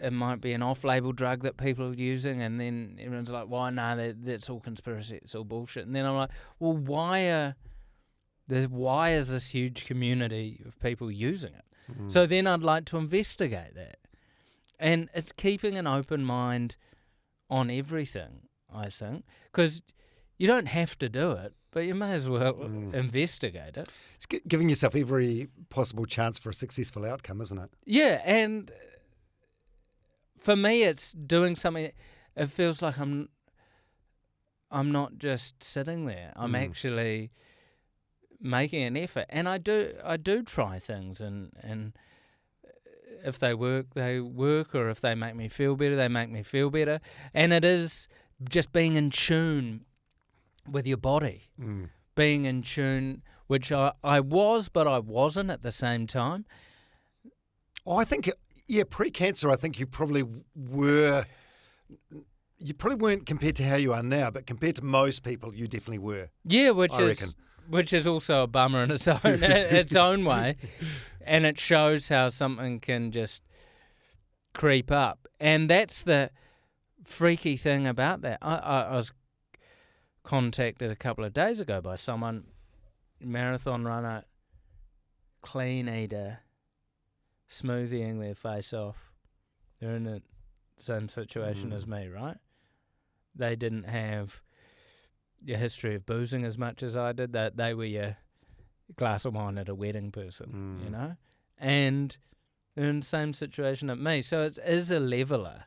an off-label drug that people are using, and then everyone's like, "Why? No, that's all conspiracy. It's all bullshit." And then I'm like, "Well, why is this huge community of people using it?" So then I'd like to investigate that, and it's keeping an open mind on everything, I think, because you don't have to do it, but you may as well investigate it. It's giving yourself every possible chance for a successful outcome, isn't it? Yeah, and for me, it's doing something. It feels like I'm not just sitting there. I'm actually making an effort, and I do try things, and if they work, they work, or if they make me feel better, they make me feel better. And it is just being in tune with your body, being in tune, which I was, but I wasn't at the same time. Oh, I think, pre-cancer, I think you probably were. You probably weren't compared to how you are now, but compared to most people, you definitely were. Yeah, I reckon. Which is also a bummer in its own way, and it shows how something can just creep up, and that's the freaky thing about that. I was contacted a couple of days ago by someone, marathon runner, clean eater, smoothieing their face off. They're in the same situation as me, right? They didn't have your history of boozing as much as I did. That they were your glass of wine at a wedding person, and they're in the same situation at me. So it is a leveler,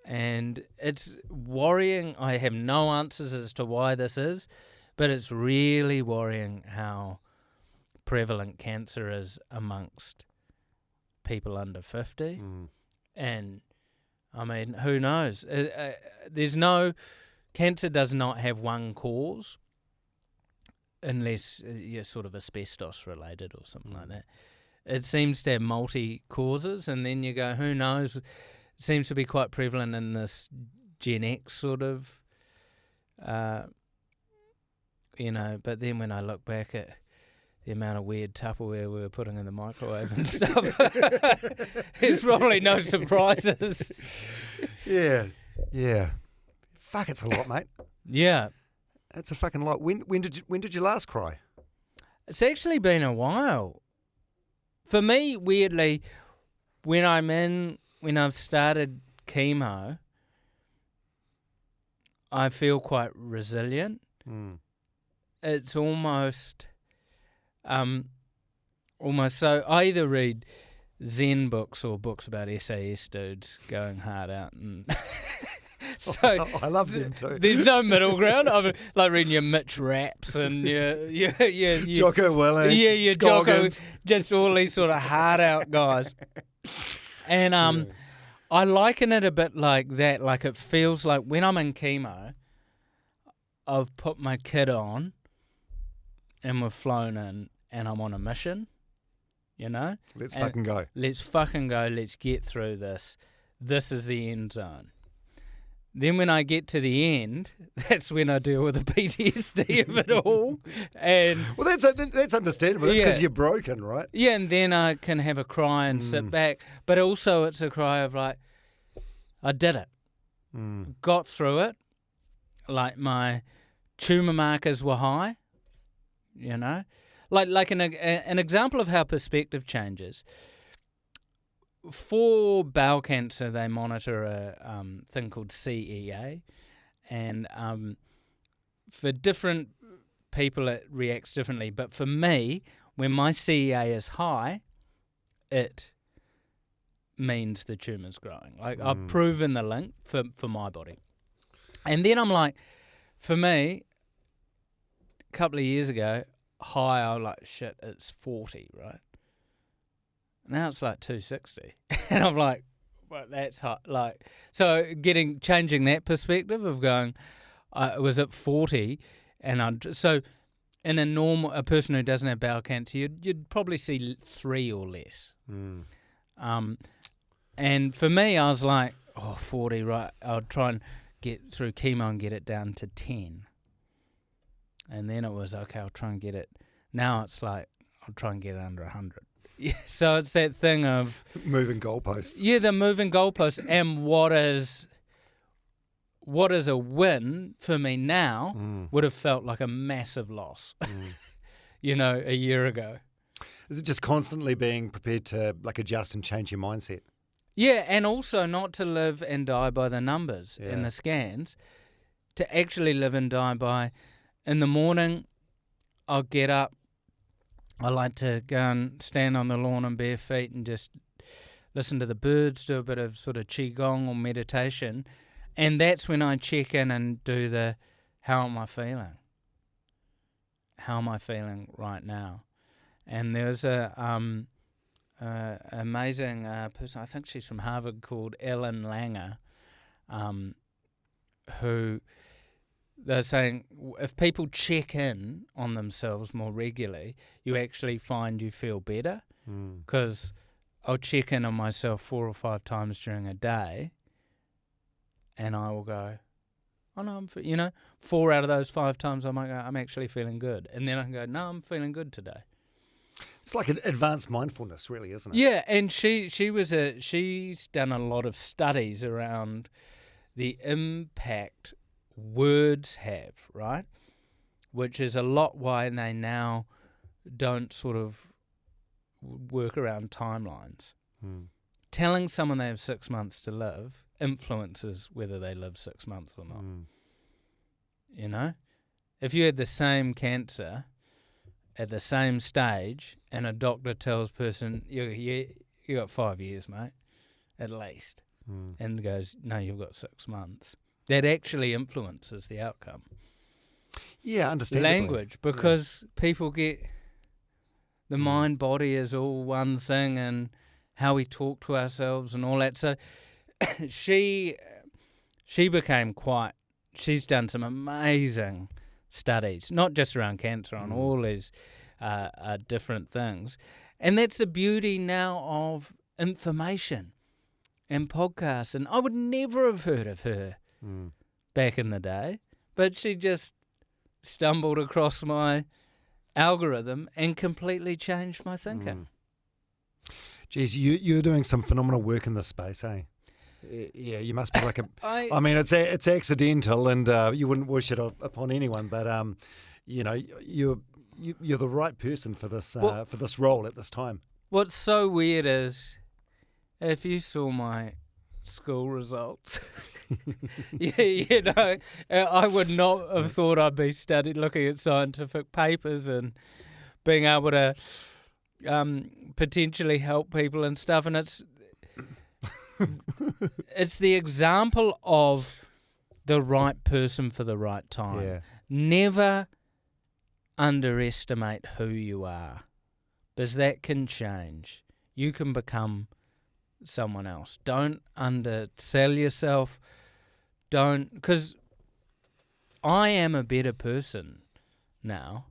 and it's worrying. I have no answers as to why this is, but it's really worrying how prevalent cancer is amongst people under 50. And, I mean, who knows? Cancer does not have one cause unless you're sort of asbestos related or something like that. It seems to have multi-causes, and then you go, who knows? It seems to be quite prevalent in this Gen X sort of, but then when I look back at the amount of weird Tupperware we were putting in the microwave and stuff, there's probably no surprises. Yeah. Fuck, it's a lot, mate. Yeah. That's a fucking lot. When did you last cry? It's actually been a while. For me, weirdly, when I've started chemo, I feel quite resilient. It's almost so I either read Zen books or books about SAS dudes going hard out, and so I love them too. There's no middle ground. I'm like reading your Mitch Raps and your Jocko Willink, your Jocko, just all these sort of hard out guys, and I liken it a bit like that. Like it feels like when I'm in chemo, I've put my kit on, and we've flown in, and I'm on a mission. Let's fucking go. Let's fucking go. Let's get through this. This is the end zone. Then when I get to the end, that's when I deal with the PTSD of it all. And well, that's understandable. That's because you're broken, right? Yeah, and then I can have a cry and sit back. But also it's a cry of like, I did it. Got through it. Like my tumour markers were high, Like an example of how perspective changes. For bowel cancer, they monitor a thing called CEA, and for different people it reacts differently. But for me, when my CEA is high, it means the tumour's growing. Like I've proven the link for my body. And then I'm like, for me, a couple of years ago, high, I'm like, shit, it's 40, right? Now it's like 260. And I'm like, well, that's hot. Like, so changing that perspective of going, it was at 40, and so in a person who doesn't have bowel cancer, you'd probably see 3 or less. And for me, I was like, 40, right? I'll try and get through chemo and get it down to 10. And then it was, okay, I'll try and get it. Now it's like, I'll try and get it under 100. Yeah, so it's that thing of moving goalposts. Yeah, the moving goalposts. And what is a win for me now would have felt like a massive loss, a year ago. Is it just constantly being prepared to like adjust and change your mindset? Yeah, and also not to live and die by the numbers and the scans, to actually live and die by, in the morning, I'll get up. I like to go and stand on the lawn on bare feet and just listen to the birds, do a bit of sort of qigong or meditation. And that's when I check in and do the, how am I feeling? How am I feeling right now? And there's a amazing person, I think she's from Harvard, called Ellen Langer, who they're saying if people check in on themselves more regularly, you actually find you feel better. Because I'll check in on myself 4 or 5 times during a day, and I will go, oh no, 4 out of those 5 times I might go, I'm actually feeling good. And then I can go, no, I'm feeling good today. It's like an advanced mindfulness, really, isn't it? Yeah, and she's done a lot of studies around the impact words have, right? Which is a lot why they now don't sort of work around timelines. Telling someone they have 6 months to live influences whether they live 6 months or not. If you had the same cancer at the same stage and a doctor tells a person, you got 5 years, mate, at least, and goes, no, you've got 6 months, that actually influences the outcome. Yeah, understandably. Language, because people get the mind-body is all one thing, and how we talk to ourselves and all that. So she became she's done some amazing studies, not just around cancer, on all these different things. And that's the beauty now of information and podcasts. And I would never have heard of her back in the day, but she just stumbled across my algorithm and completely changed my thinking. Geez, you're doing some phenomenal work in this space, eh? Yeah, you must be like I mean, it's accidental, and you wouldn't wish it upon anyone, but you're the right person for this role at this time. What's so weird is, if you saw my school results, I would not have thought I'd be looking at scientific papers and being able to potentially help people and stuff, and it's the example of the right person for the right time. Yeah. Never underestimate who you are, because that can change. You can become someone else. Don't undersell yourself. Because I am a better person now.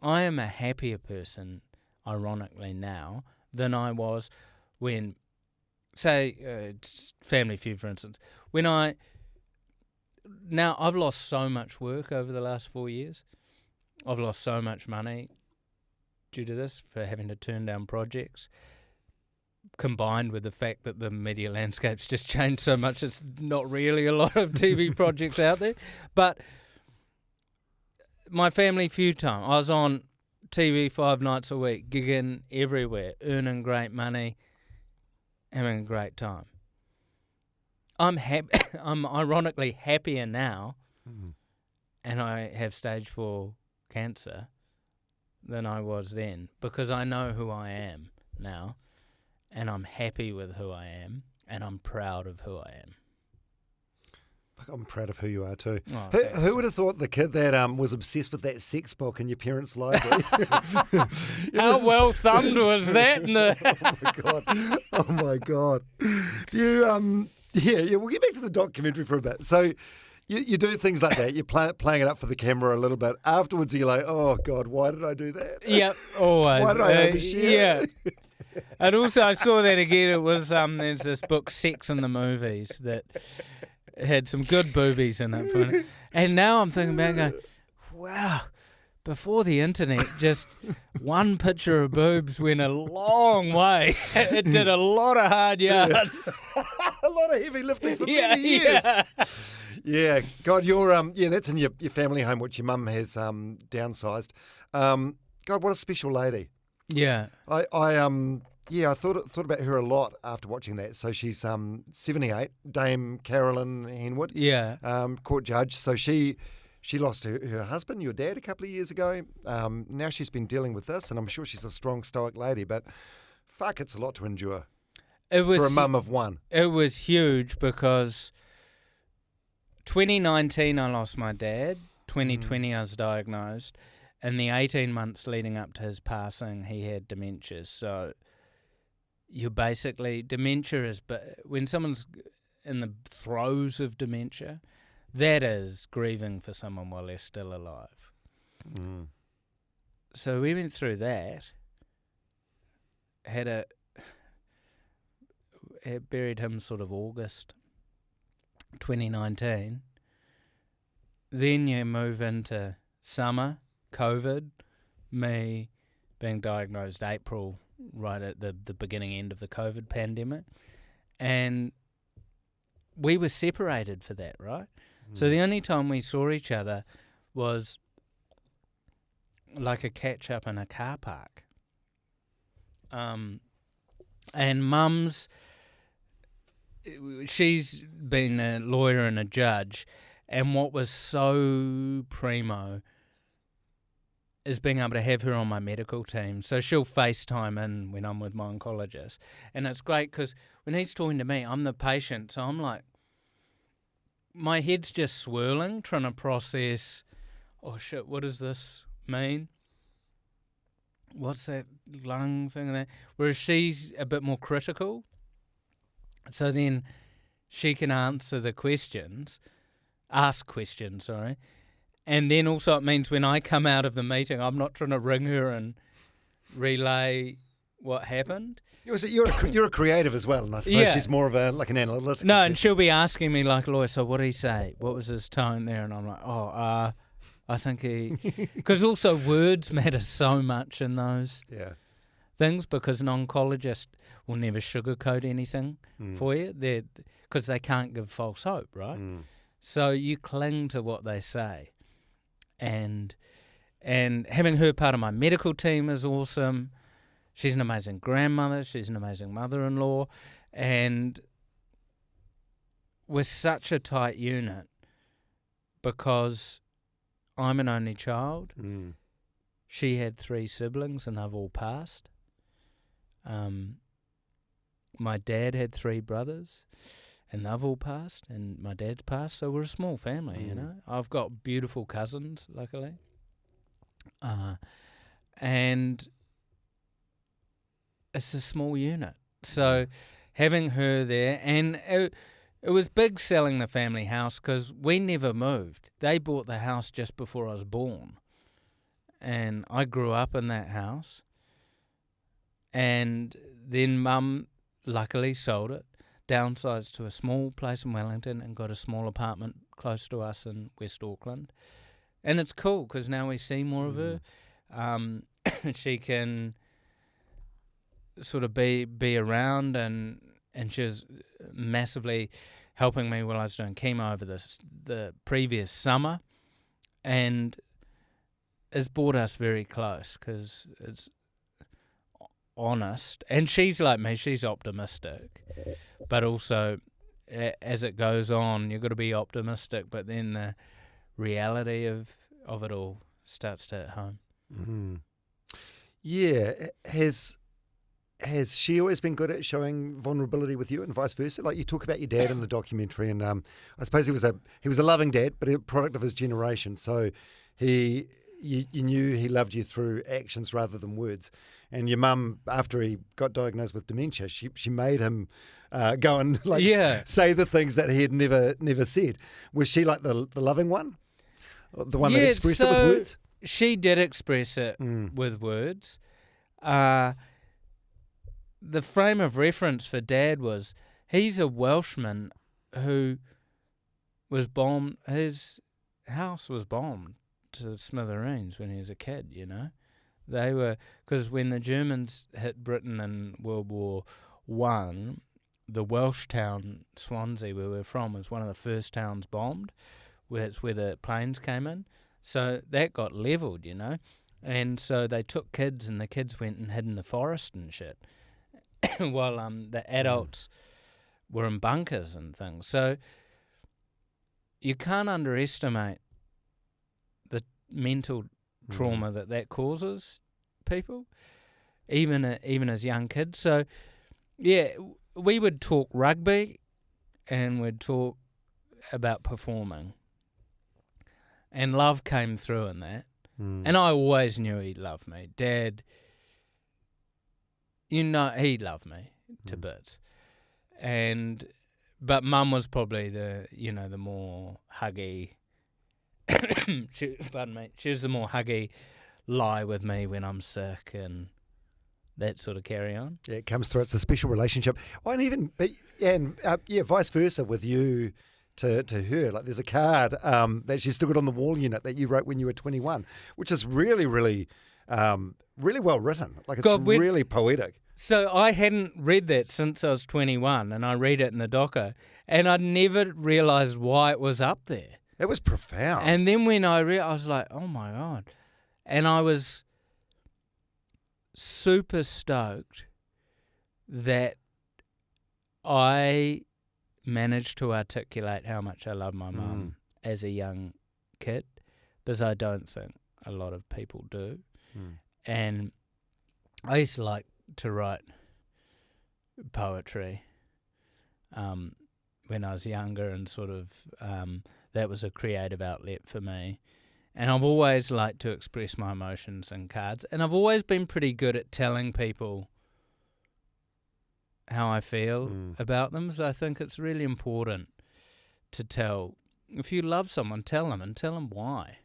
I am a happier person, ironically, now than I was when, say, Family Feud, for instance. Now I've lost so much work over the last 4 years. I've lost so much money due to this, for having to turn down projects, combined with the fact that the media landscape's just changed so much, it's not really a lot of TV projects out there. But my Family Feud time, I was on TV 5 nights a week, gigging everywhere, earning great money, having a great time. I'm ironically happier now, and I have stage 4 cancer, than I was then, because I know who I am now, and I'm happy with who I am, and I'm proud of who I am. I'm proud of who you are too. Oh, who would have thought the kid that was obsessed with that sex book in your parents' library? How well thumbed was that? Oh my god! We'll get back to the documentary for a bit. So you do things like that. You're playing it up for the camera a little bit. Afterwards, you're like, oh god, why did I do that? Yep, always. Why did I overshare? Yeah. And also, I saw that again. It was there's this book, Sex in the Movies, that had some good boobies in it. And now I'm thinking back, going, wow, before the internet, just one picture of boobs went a long way. It did a lot of hard yards. A lot of heavy lifting for many years. Yeah, God, that's in your family home, which your mum has downsized. God, what a special lady. Yeah. I thought about her a lot after watching that. So she's 78, Dame Carolyn Henwood. Yeah. Court judge. So she lost her husband, your dad, a couple of years ago. Now she's been dealing with this, and I'm sure she's a strong, stoic lady, but fuck, it's a lot to endure for a mum of one. It was huge because 2019 I lost my dad, 2020 I was diagnosed, and the 18 months leading up to his passing, he had dementia. So you're basically, dementia is, when someone's in the throes of dementia, that is grieving for someone while they're still alive. So we went through that, had buried him sort of August 2019. Then you move into summer, COVID, me being diagnosed April, right at the beginning end of the COVID pandemic. And we were separated for that, right? So the only time we saw each other was like a catch-up in a car park. And Mum's, she's been a lawyer and a judge, and what was so primo is being able to have her on my medical team. So she'll FaceTime in when I'm with my oncologist. And it's great because when he's talking to me, I'm the patient, so I'm like, my head's just swirling, trying to process, oh shit, what does this mean? what's that lung thing there? Whereas she's a bit more critical. So then she can ask questions, sorry. And then also it means when I come out of the meeting, I'm not trying to ring her and relay what happened. You're a creative as well, and I suppose she's more of an analytical. No, and she'll be asking me like, Lois, so what did he say? What was his tone there? And I'm like, I think he... Because also words matter so much in those things, because an oncologist will never sugarcoat anything for you, because they can't give false hope, right? So you cling to what they say. And having her part of my medical team is awesome. She's an amazing grandmother. She's an amazing mother-in-law. And we're such a tight unit because I'm an only child. She had 3 siblings and they've all passed. My dad had 3 brothers and they've all passed, and my dad's passed, so we're a small family, you know. I've got beautiful cousins, luckily. And it's a small unit. So having her there, and it was big selling the family house because we never moved. They bought the house just before I was born. And I grew up in that house. And then Mum luckily sold it, downsized to a small place in Wellington and got a small apartment close to us in West Auckland. And it's cool because now we see more of her. She can sort of be around, and she was massively helping me while I was doing chemo over the previous summer, and it's brought us very close because it's honest. And she's like me, she's optimistic, but also as it goes on, you've got to be optimistic, but then the reality of it all starts to hit home. Yeah. Has she always been good at showing vulnerability with you, and vice versa? Like you talk about your dad in the documentary, and I suppose he was a loving dad, but a product of his generation. So you knew he loved you through actions rather than words. And your mum, after he got diagnosed with dementia, she made him go and say the things that he had never said. Was she like the loving one, the one that expressed it with words? She did express it with words. The frame of reference for Dad was he's a Welshman who was bombed. His house was bombed to smithereens when he was a kid, you know. They were, because when the Germans hit Britain in World War I, the Welsh town Swansea, where we're from, was one of the first towns bombed. That's where the planes came in. So that got levelled, you know. And so they took kids, and the kids went and hid in the forest and shit, while the adults were in bunkers and things. So you can't underestimate the mental trauma that causes people, even as young kids. So, yeah, we would talk rugby and we'd talk about performing. And love came through in that. And I always knew he loved me. Dad, you know, he loved me to bits. But Mum was probably the more huggy, she was the more huggy, lie with me when I'm sick and that sort of carry on. Yeah, it comes through. It's a special relationship. Oh, and vice versa with you to her. Like there's a card that she's still got on the wall unit that you wrote when you were 21, which is really, really, really well written. Like it's really poetic. So I hadn't read that since I was 21, and I read it in the doco, and I'd never realised why it was up there. It was profound. And then when I read, I was like, oh my God. And I was super stoked that I managed to articulate how much I love my mum as a young kid, because I don't think a lot of people do. And I used to like to write poetry when I was younger, and sort of that was a creative outlet for me. And I've always liked to express my emotions in cards. And I've always been pretty good at telling people how I feel about them. So I think it's really important to tell. If you love someone, tell them, and tell them why.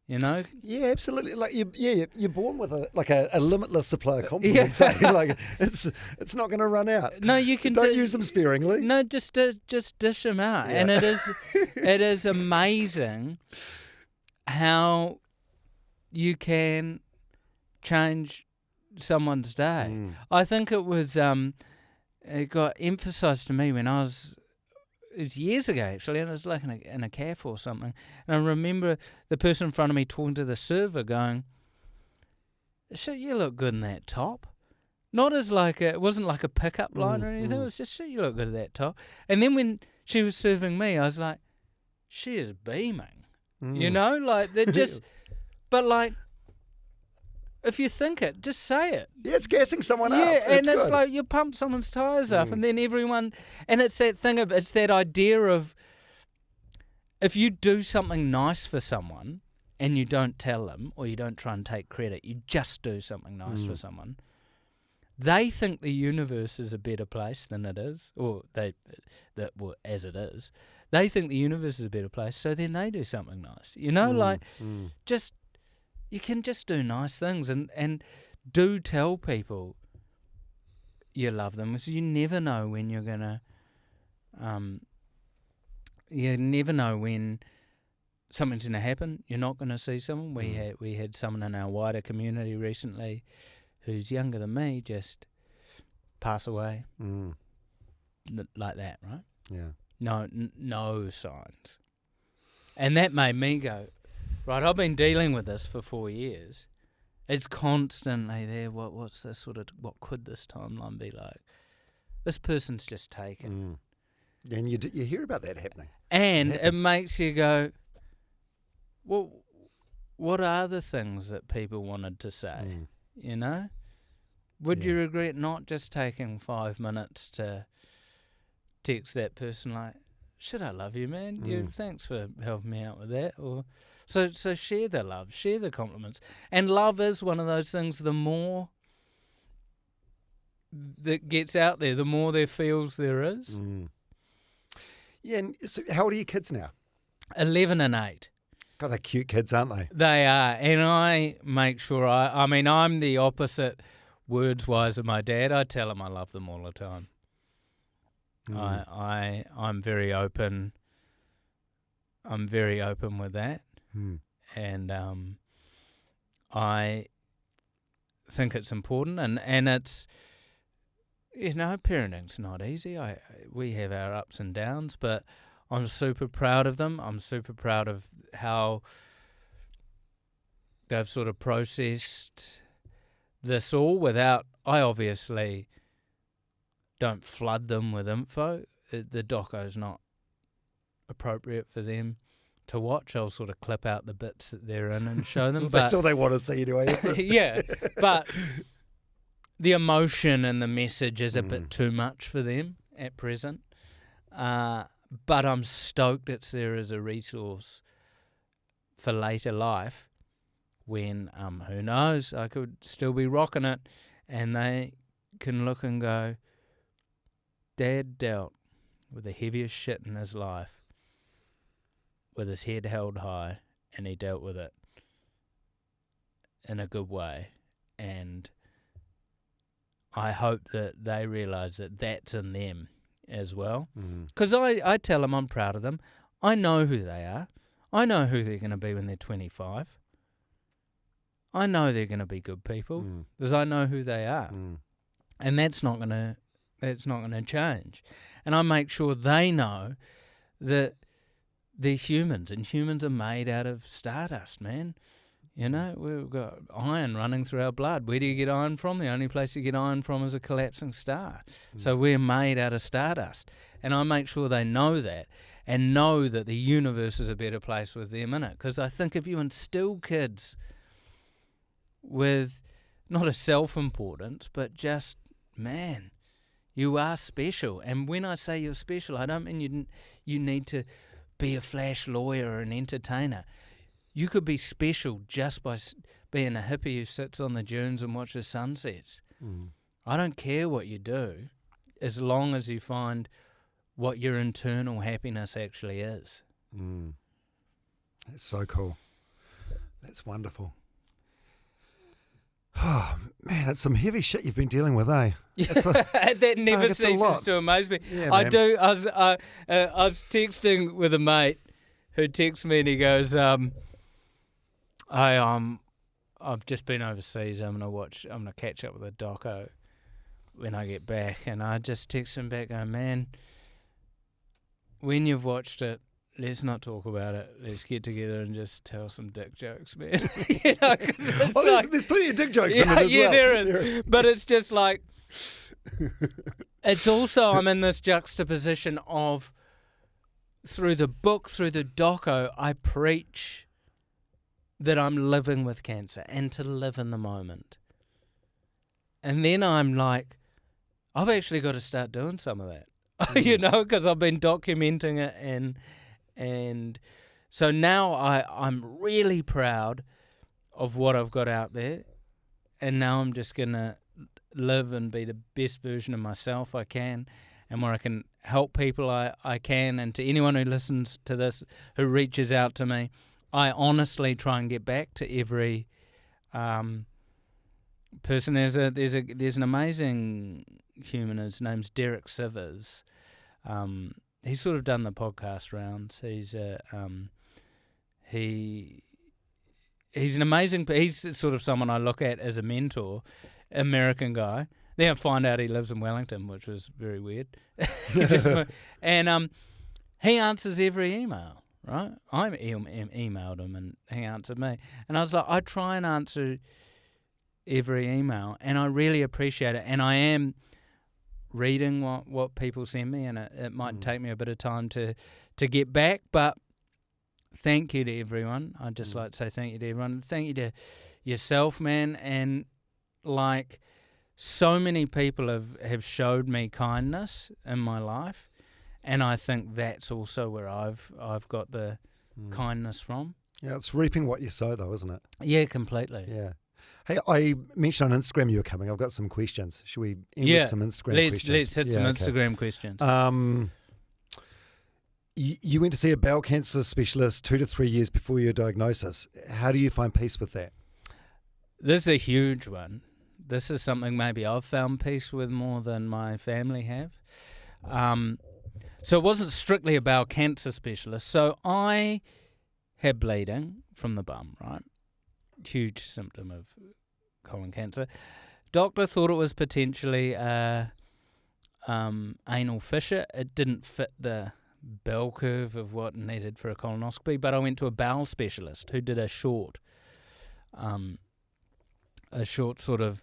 You know? Yeah, absolutely. Like you're born with a limitless supply of compliments. Like it's not going to run out. No, you can don't use them sparingly. No, just dish them out, and it is amazing how you can change someone's day. I think it got emphasised to me when it was years ago, actually, and I was like in a cafe or something, and I remember the person in front of me talking to the server going, "Shit, you look good in that top." Not as it wasn't like a pickup line or anything, it was just, "Shit, you look good in that top." And then when she was serving me, I was like, she is beaming. You know, like they're just, but like, if you think it, just say it. Yeah, it's gassing someone up. Yeah, and it's good. like you pump someone's tyres up, and then everyone, and it's that thing of, it's that idea of, if you do something nice for someone and you don't tell them or you don't try and take credit, you just do something nice for someone, they think the universe is a better place than it is, or as it is. They think the universe is a better place, so then they do something nice. You know, just, you can just do nice things and do tell people you love them, because you never know when you're going to, you never know when something's going to happen. You're not going to see someone. We had someone in our wider community recently who's younger than me just pass away like that, right? Yeah. No signs. And that made me go, right, I've been dealing with this for 4 years. It's constantly there. What's this sort of, what could this timeline be like? This person's just taken. And you hear about that happening. And it makes you go, well, what are the things that people wanted to say? You know? Would you regret not just taking 5 minutes to text that person like, "Shit, I love you, man. Thanks for helping me out with that." Or so share the love, share the compliments. And love is one of those things, the more that gets out there, the more there feels there is. Yeah, and so how old are your kids now? 11 and 8. God, they're cute kids, aren't they? They are. And I make sure, I mean, I'm the opposite words-wise of my dad. I tell them I love them all the time. I'm very open. I'm very open with that, and I think it's important, and it's, you know, parenting's not easy. We have our ups and downs, but I'm super proud of them. I'm super proud of how they've sort of processed this all without. I obviously don't flood them with info. The doco's not appropriate for them to watch. I'll sort of clip out the bits that they're in and show them. But that's all they want to see anyway, isn't it? Yeah, but the emotion and the message is a bit too much for them at present. But I'm stoked it's there as a resource for later life when, who knows, I could still be rocking it and they can look and go, Dad dealt with the heaviest shit in his life with his head held high, and he dealt with it in a good way. And I hope that they realise that that's in them as well. Because I tell them I'm proud of them. I know who they are. I know who they're going to be when they're 25. I know they're going to be good people because I know who they are. And that's not going to change. And I make sure they know that they're humans, and humans are made out of stardust, man. You know, we've got iron running through our blood. Where do you get iron from? The only place you get iron from is a collapsing star. So we're made out of stardust. And I make sure they know that, and know that the universe is a better place with them in it. Because I think if you instill kids with not a self-importance, but just, man, you are special. And when I say you're special, I don't mean you need to be a flash lawyer or an entertainer. you could be special just by being a hippie who sits on the dunes and watches sunsets. I don't care what you do, as long as you find what your internal happiness actually is. That's so cool. That's wonderful. Oh, man, it's some heavy shit you've been dealing with, eh? That never ceases to amaze me. Yeah, I man. do. I was texting with a mate who texts me and he goes, I've just been overseas. I'm gonna catch up with a doco when I get back. And I just text him back, going, man, when you've watched it, let's not talk about it. Let's get together and just tell some dick jokes, man. You know, 'cause it's there's plenty of dick jokes in it as well. Yeah, there is. But it's just like, it's also, I'm in this juxtaposition of, through the book, through the doco, I preach that I'm living with cancer and to live in the moment. And then I'm like, I've actually got to start doing some of that, you know, because I've been documenting it. And so now I'm really proud of what I've got out there. And now I'm just going to live and be the best version of myself I can. And where I can help people, I can. And to anyone who listens to this, who reaches out to me, I honestly try and get back to every person. There's an amazing human. His name's Derek Sivers. He's sort of done the podcast rounds. He's an amazing. He's sort of someone I look at as a mentor. American guy. Then I find out he lives in Wellington, which was very weird. And he answers every email. Right, I emailed him and he answered me, and I was like, I try and answer every email, and I really appreciate it. And I am reading what people send me, and it might take me a bit of time to get back. But thank you to everyone. I'd just like to say thank you to everyone. Thank you to yourself, man. And like, so many people have showed me kindness in my life. And I think that's also where I've got the kindness from. Yeah, it's reaping what you sow, though, isn't it? Yeah, completely. Yeah. Hey, I mentioned on Instagram you were coming. I've got some questions. Should we end with some Instagram questions? Let's hit some Instagram questions. You went to see a bowel cancer specialist 2 to 3 years before your diagnosis. How do you find peace with that? This is a huge one. This is something maybe I've found peace with more than my family have. So it wasn't strictly a bowel cancer specialist. So I had bleeding from the bum, right? Huge symptom of colon cancer. Doctor thought it was potentially anal fissure. It didn't fit the bell curve of what needed for a colonoscopy, but I went to a bowel specialist who did a short sort of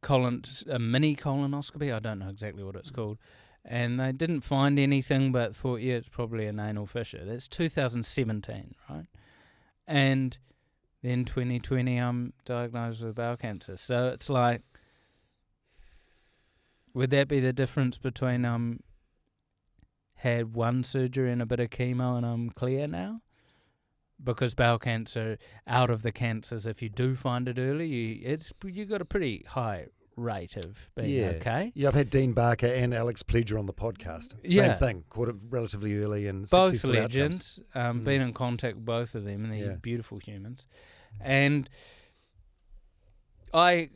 a mini colonoscopy. I don't know exactly what it's called. And they didn't find anything, but thought, yeah, it's probably an anal fissure. That's 2017, right? And then 2020, I'm diagnosed with bowel cancer. So it's like, would that be the difference between had one surgery and a bit of chemo and I'm clear now? Because bowel cancer, out of the cancers, if you do find it early, you got a pretty high rate of being okay. Yeah, I've had Dean Barker and Alex Pledger on the podcast. Same thing, caught it relatively early and both successful legends. Been in contact with both of them, and they're beautiful humans. And I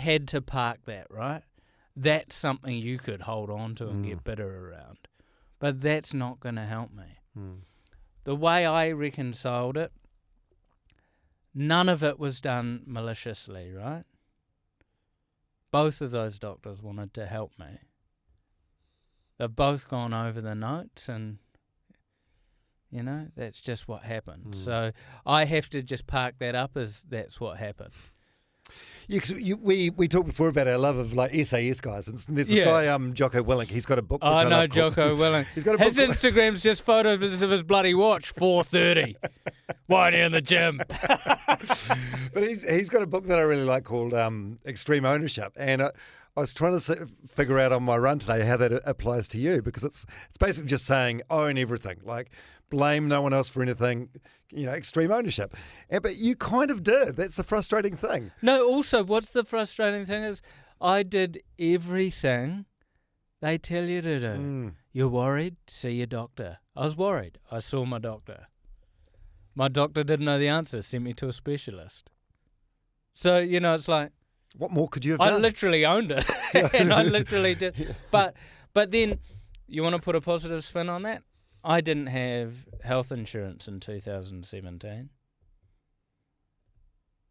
had to park that, right? That's something you could hold on to and get bitter around. But that's not going to help me. The way I reconciled it, none of it was done maliciously, right? Both of those doctors wanted to help me. They've both gone over the notes, and, you know, that's just what happened. So I have to just park that up as that's what happened. Yeah, 'cause we talked before about our love of like SAS guys, and there's this guy Jocko Willink. He's got a book. Which I know love Jocko Willink. He's got a book. His Instagram's just photos of his bloody watch, 4:30. Why are you in the gym? But he's got a book that I really like called Extreme Ownership, and I was trying to figure out on my run today how that applies to you, because it's basically just saying own everything, like blame no one else for anything, extreme ownership. But you kind of did. That's the frustrating thing. No, also, what's the frustrating thing is I did everything they tell you to do. You're worried? See your doctor. I was worried. I saw my doctor. My doctor didn't know the answer, sent me to a specialist. So, it's like... What more could you have done? I literally owned it, and I literally did. Yeah. But then, you want to put a positive spin on that? I didn't have health insurance in 2017.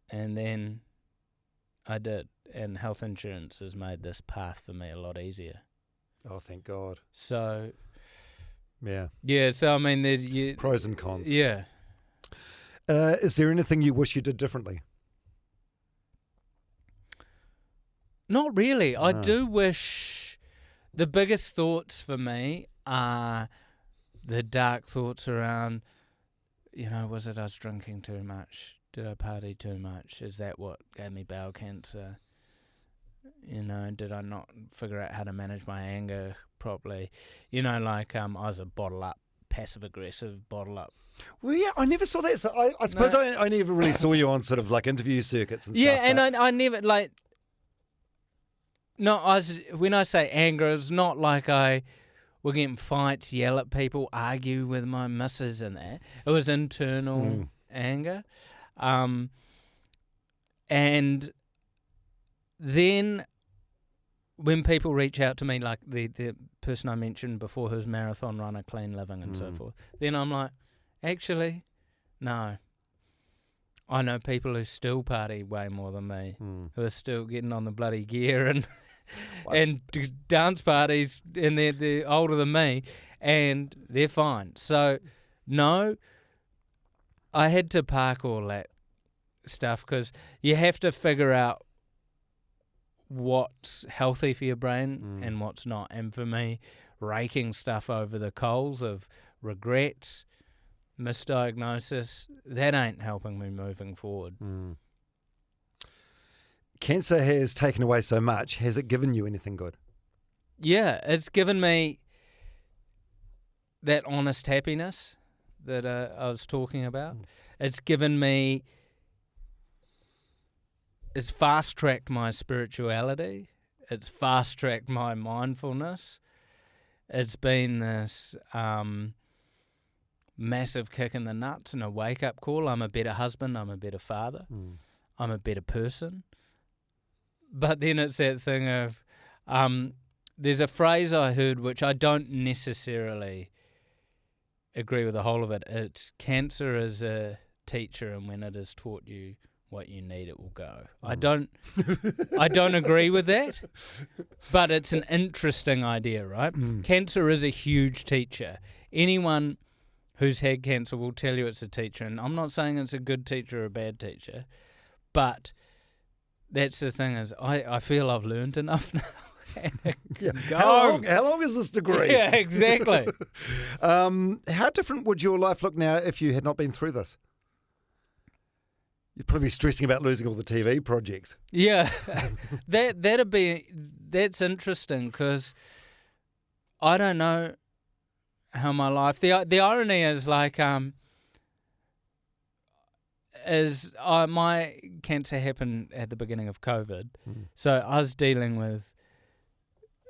And then I did, and health insurance has made this path for me a lot easier. Oh, thank God. So... Yeah. Yeah, so I mean... there's pros and cons. Yeah. Is there anything you wish you did differently? Not really. No. I do wish the biggest thoughts for me are the dark thoughts around, was it I was drinking too much? Did I party too much? Is that what gave me bowel cancer? Did I not figure out how to manage my anger properly? I was a bottle up, passive aggressive bottle up. Well, yeah, I never saw that. So I suppose I never really saw you on sort of like interview circuits and stuff. Yeah, and I never like... No, when I say anger, it's not like I would get in fights, yell at people, argue with my missus and that. It was internal anger. And then when people reach out to me, like the person I mentioned before who's marathon runner, clean living and so forth, then I'm like, actually, no. I know people who still party way more than me, who are still getting on the bloody gear and... and dance parties, and they're older than me, and they're fine. So, no, I had to park all that stuff because you have to figure out what's healthy for your brain and what's not. And for me, raking stuff over the coals of regrets, misdiagnosis, that ain't helping me moving forward. Cancer has taken away so much. Has it given you anything good? Yeah, it's given me that honest happiness that I was talking about. It's given me... It's fast-tracked my spirituality. It's fast-tracked my mindfulness. It's been this massive kick in the nuts and a wake-up call. I'm a better husband. I'm a better father. I'm a better person. But then it's that thing of, there's a phrase I heard which I don't necessarily agree with the whole of it. It's cancer is a teacher, and when it has taught you what you need, it will go. I don't agree with that, but it's an interesting idea, right? Cancer is a huge teacher. Anyone who's had cancer will tell you it's a teacher, and I'm not saying it's a good teacher or a bad teacher, but... That's the thing is, I feel I've learned enough now. Yeah. How long is this degree? Yeah, exactly. How different would your life look now if you had not been through this? You'd probably be stressing about losing all the TV projects. Yeah, that's interesting because I don't know how my life. The irony is like my cancer happened at the beginning of COVID. So I was dealing with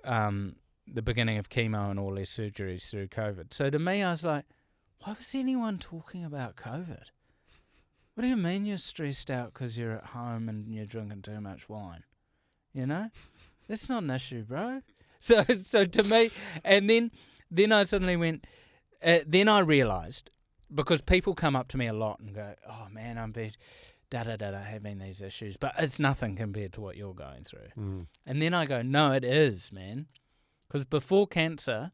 the beginning of chemo and all these surgeries through COVID. So to me, I was like, why was anyone talking about COVID? What do you mean you're stressed out because you're at home and you're drinking too much wine? That's not an issue, bro. So to me, and then I suddenly went, then I realised, because people come up to me a lot and go, oh man, I'm having these issues, but it's nothing compared to what you're going through. And then I go, no, it is, man. Because before cancer,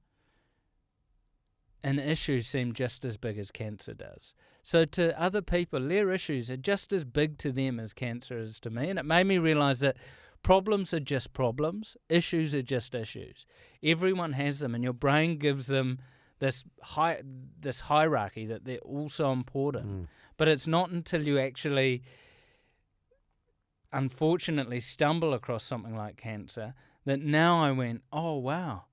an issue seemed just as big as cancer does. So to other people, their issues are just as big to them as cancer is to me. And it made me realise that problems are just problems. Issues are just issues. Everyone has them, and your brain gives them this hierarchy that they're all so important. But it's not until you actually, unfortunately, stumble across something like cancer that now I went, oh, wow,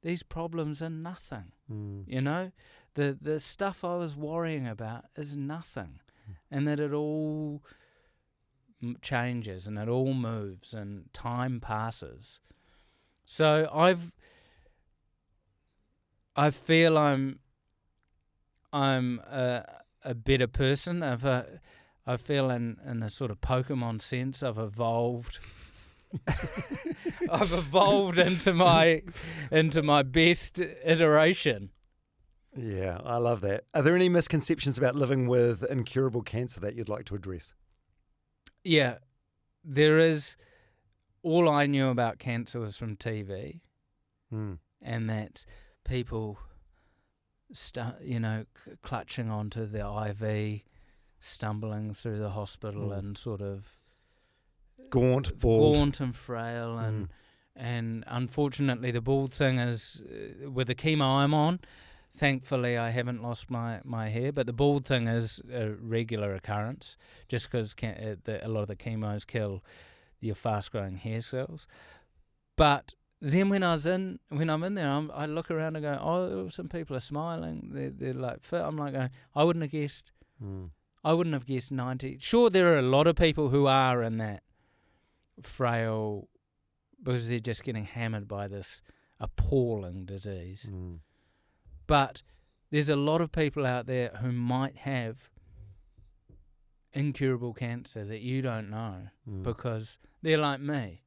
these problems are nothing. the stuff I was worrying about is nothing, and that it all changes and it all moves and time passes. So I feel I'm a better person. I feel in a sort of Pokemon sense I've evolved. I've evolved into my best iteration. Yeah, I love that. Are there any misconceptions about living with incurable cancer that you'd like to address? Yeah, there is. All I knew about cancer was from TV, and that people clutching onto the IV, stumbling through the hospital and sort of gaunt and frail, and unfortunately the bald thing is with the chemo I'm on. Thankfully, I haven't lost my hair, but the bald thing is a regular occurrence, just because a lot of the chemos kill your fast-growing hair cells. But then when I'm in there, I look around and go, oh, some people are smiling. They're like fit. I'm like going, I wouldn't have guessed. I wouldn't have guessed 90. Sure, there are a lot of people who are in that frail because they're just getting hammered by this appalling disease. But there's a lot of people out there who might have incurable cancer that you don't know because they're like me,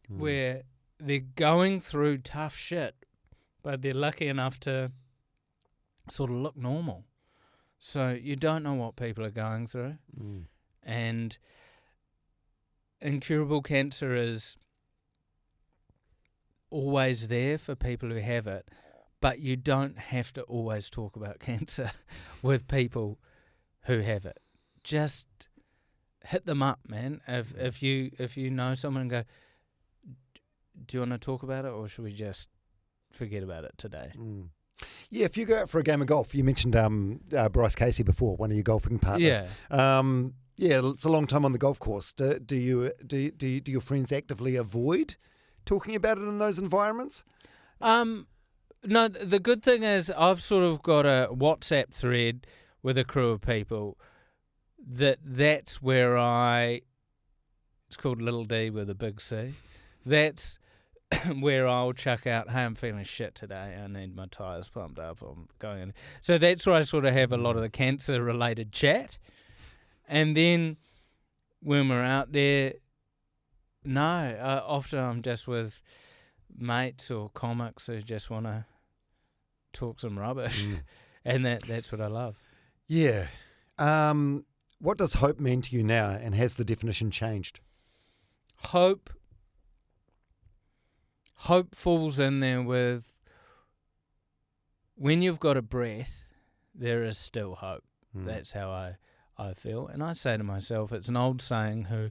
where they're going through tough shit, but they're lucky enough to sort of look normal. So you don't know what people are going through. And incurable cancer is always there for people who have it, but you don't have to always talk about cancer with people who have it. Just hit them up, man. If you know someone and go, do you want to talk about it, or should we just forget about it today? Yeah, if you go out for a game of golf, you mentioned Bryce Casey before, one of your golfing partners. Yeah, it's a long time on the golf course. Do your friends actively avoid talking about it in those environments? No, the good thing is I've sort of got a WhatsApp thread with a crew of people that's where it's called Little D with a big C. That's where I'll chuck out, hey, I'm feeling shit today. I need my tyres pumped up. I'm going in. So that's where I sort of have a lot of the cancer-related chat. And then when we're out there, often I'm just with mates or comics who just want to talk some rubbish. And that's what I love. Yeah. What does hope mean to you now, and has the definition changed? Hope falls in there with when you've got a breath, there is still hope. That's how I feel. And I say to myself, it's an old saying who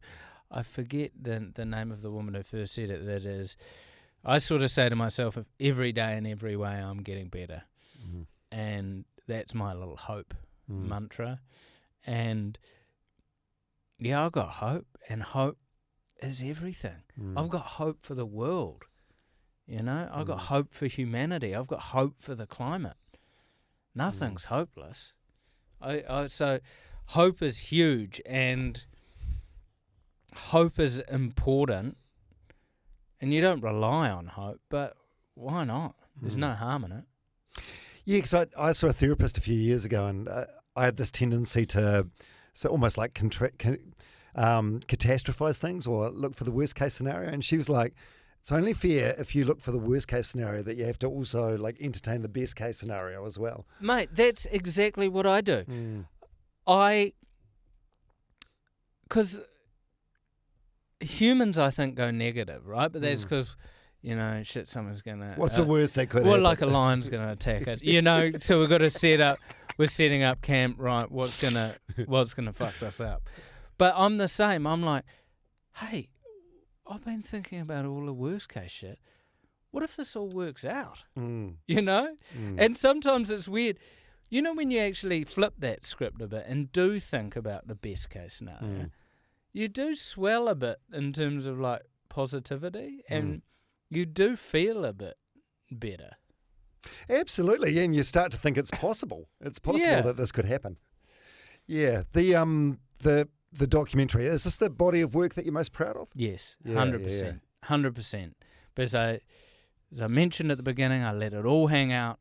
I forget the name of the woman who first said it, that is, I sort of say to myself, if every day in every way I'm getting better. And that's my little hope mantra. And yeah, I've got hope, and hope is everything. I've got hope for the world. I've got hope for humanity. I've got hope for the climate. Nothing's hopeless. So hope is huge, and hope is important. And you don't rely on hope, but why not? There's no harm in it. Yeah, because I saw a therapist a few years ago, and I had this tendency to almost like catastrophize things or look for the worst case scenario. And she was like, it's only fair if you look for the worst case scenario that you have to also like entertain the best case scenario as well. Mate, that's exactly what I do. Because humans, I think, go negative, right? But that's because, shit, someone's going to... What's the worst that could happen? Well, like a lion's going to attack it, so we've got to we're setting up camp, right, what's going to fuck us up. But I'm the same. I'm like, hey, I've been thinking about all the worst case shit. What if this all works out? And sometimes it's weird. When you actually flip that script a bit and do think about the best case scenario, you do swell a bit in terms of like positivity, and you do feel a bit better. Absolutely, and you start to think it's possible. It's possible that this could happen. Yeah, the documentary, is this the body of work that you're most proud of? Yes, 100%. 100%. But as I mentioned at the beginning, I let it all hang out.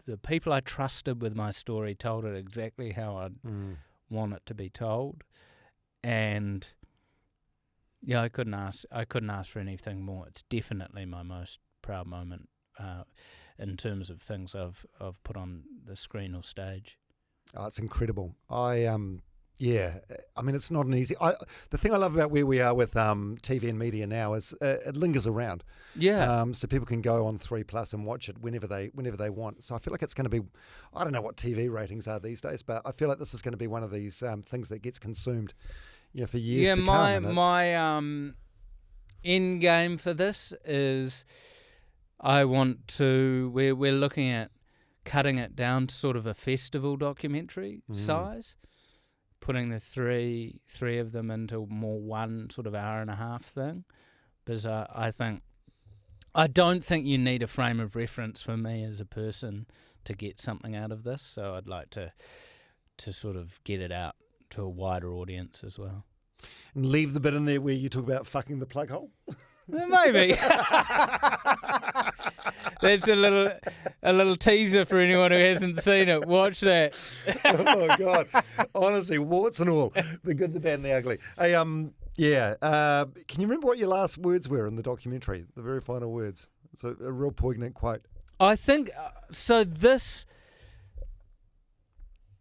The people I trusted with my story told it exactly how I'd want it to be told. And yeah, I couldn't ask for anything more. It's definitely my most proud moment in terms of things I've put on the screen or stage. Oh, it's incredible. I mean, it's not an easy. The thing I love about where we are with TV and media now is it lingers around. Yeah. So people can go on 3+ and watch it whenever they want. So I feel like it's going to be. I don't know what TV ratings are these days, but I feel like this is going to be one of these things that gets consumed, for years to come. Yeah, my end game for this is I want to. We're looking at cutting it down to sort of a festival documentary size. Putting the three of them into more one sort of hour and a half thing, because I don't think you need a frame of reference for me as a person to get something out of this. So I'd like to sort of get it out to a wider audience as well. And leave the bit in there where you talk about fucking the plug hole. Maybe. That's a little teaser for anyone who hasn't seen it. Watch that. Oh God! Honestly, warts and all, the good, the bad, and the ugly. Hey, can you remember what your last words were in the documentary? The very final words. It's a real poignant quote. I think so. This,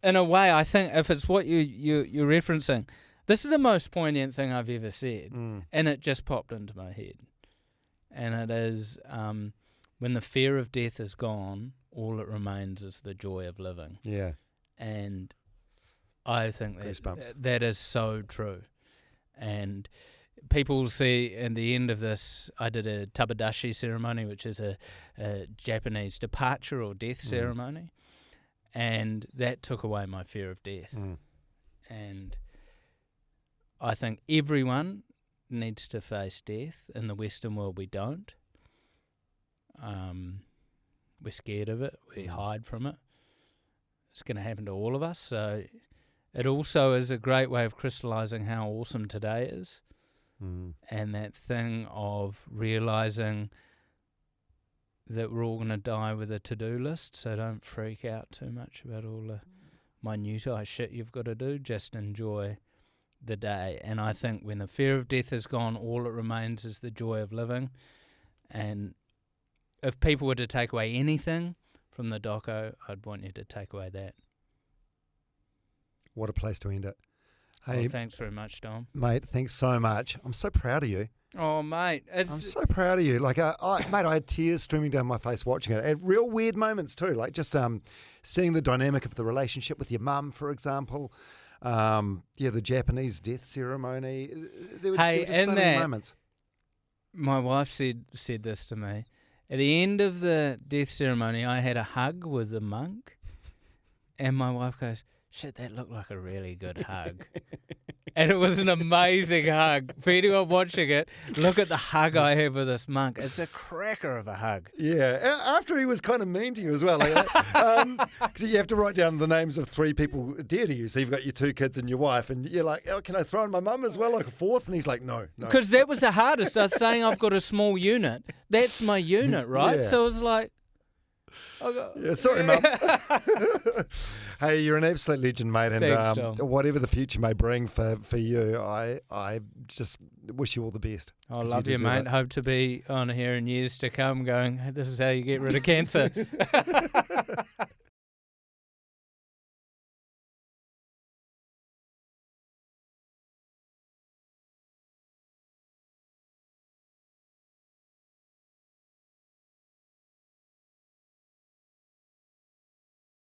in a way, I think if it's what you're referencing, this is the most poignant thing I've ever said, and it just popped into my head. And it is, when the fear of death is gone, all that remains is the joy of living. Yeah. And I think that is so true. And people see in the end of this, I did a tabadashi ceremony, which is a Japanese departure or death ceremony, and that took away my fear of death. And I think everyone needs to face death. In the Western world, we don't. We're scared of it. We hide from it. It's going to happen to all of us. So it also is a great way of crystallizing how awesome today is. And that thing of realizing that we're all going to die with a to-do list. So don't freak out too much about all the minutiae shit you've got to do. Just enjoy the day. And I think when the fear of death is gone, all that remains is the joy of living. And if people were to take away anything from the doco, I'd want you to take away that. What a place to end it. Hey, well, thanks very much, Dom. Mate, thanks so much. I'm so proud of you. Oh, mate. I'm so proud of you. Like, mate, I had tears streaming down my face watching it. At real weird moments too, like just seeing the dynamic of the relationship with your mum, for example. The Japanese death ceremony. There were just so many moments. My wife said this to me. At the end of the death ceremony, I had a hug with the monk, and my wife goes, "Shit, that looked like a really good hug." And it was an amazing hug. For anyone watching it, look at the hug I have with this monk. It's a cracker of a hug. Yeah, after he was kind of mean to you as well. Because you have to write down the names of 3 people dear to you. So you've got your 2 kids and your wife, and you're like, "Oh, can I throw in my mum as well, like a 4th?" And he's like, no. Because that was the hardest. I was saying I've got a small unit. That's my unit, right? Yeah. So it was like, sorry, Mum. Hey, you're an absolute legend, mate. And thanks, Tom. Whatever the future may bring for you, I just wish you all the best. I love you, mate. Hope to be on here in years to come going, "This is how you get rid of cancer."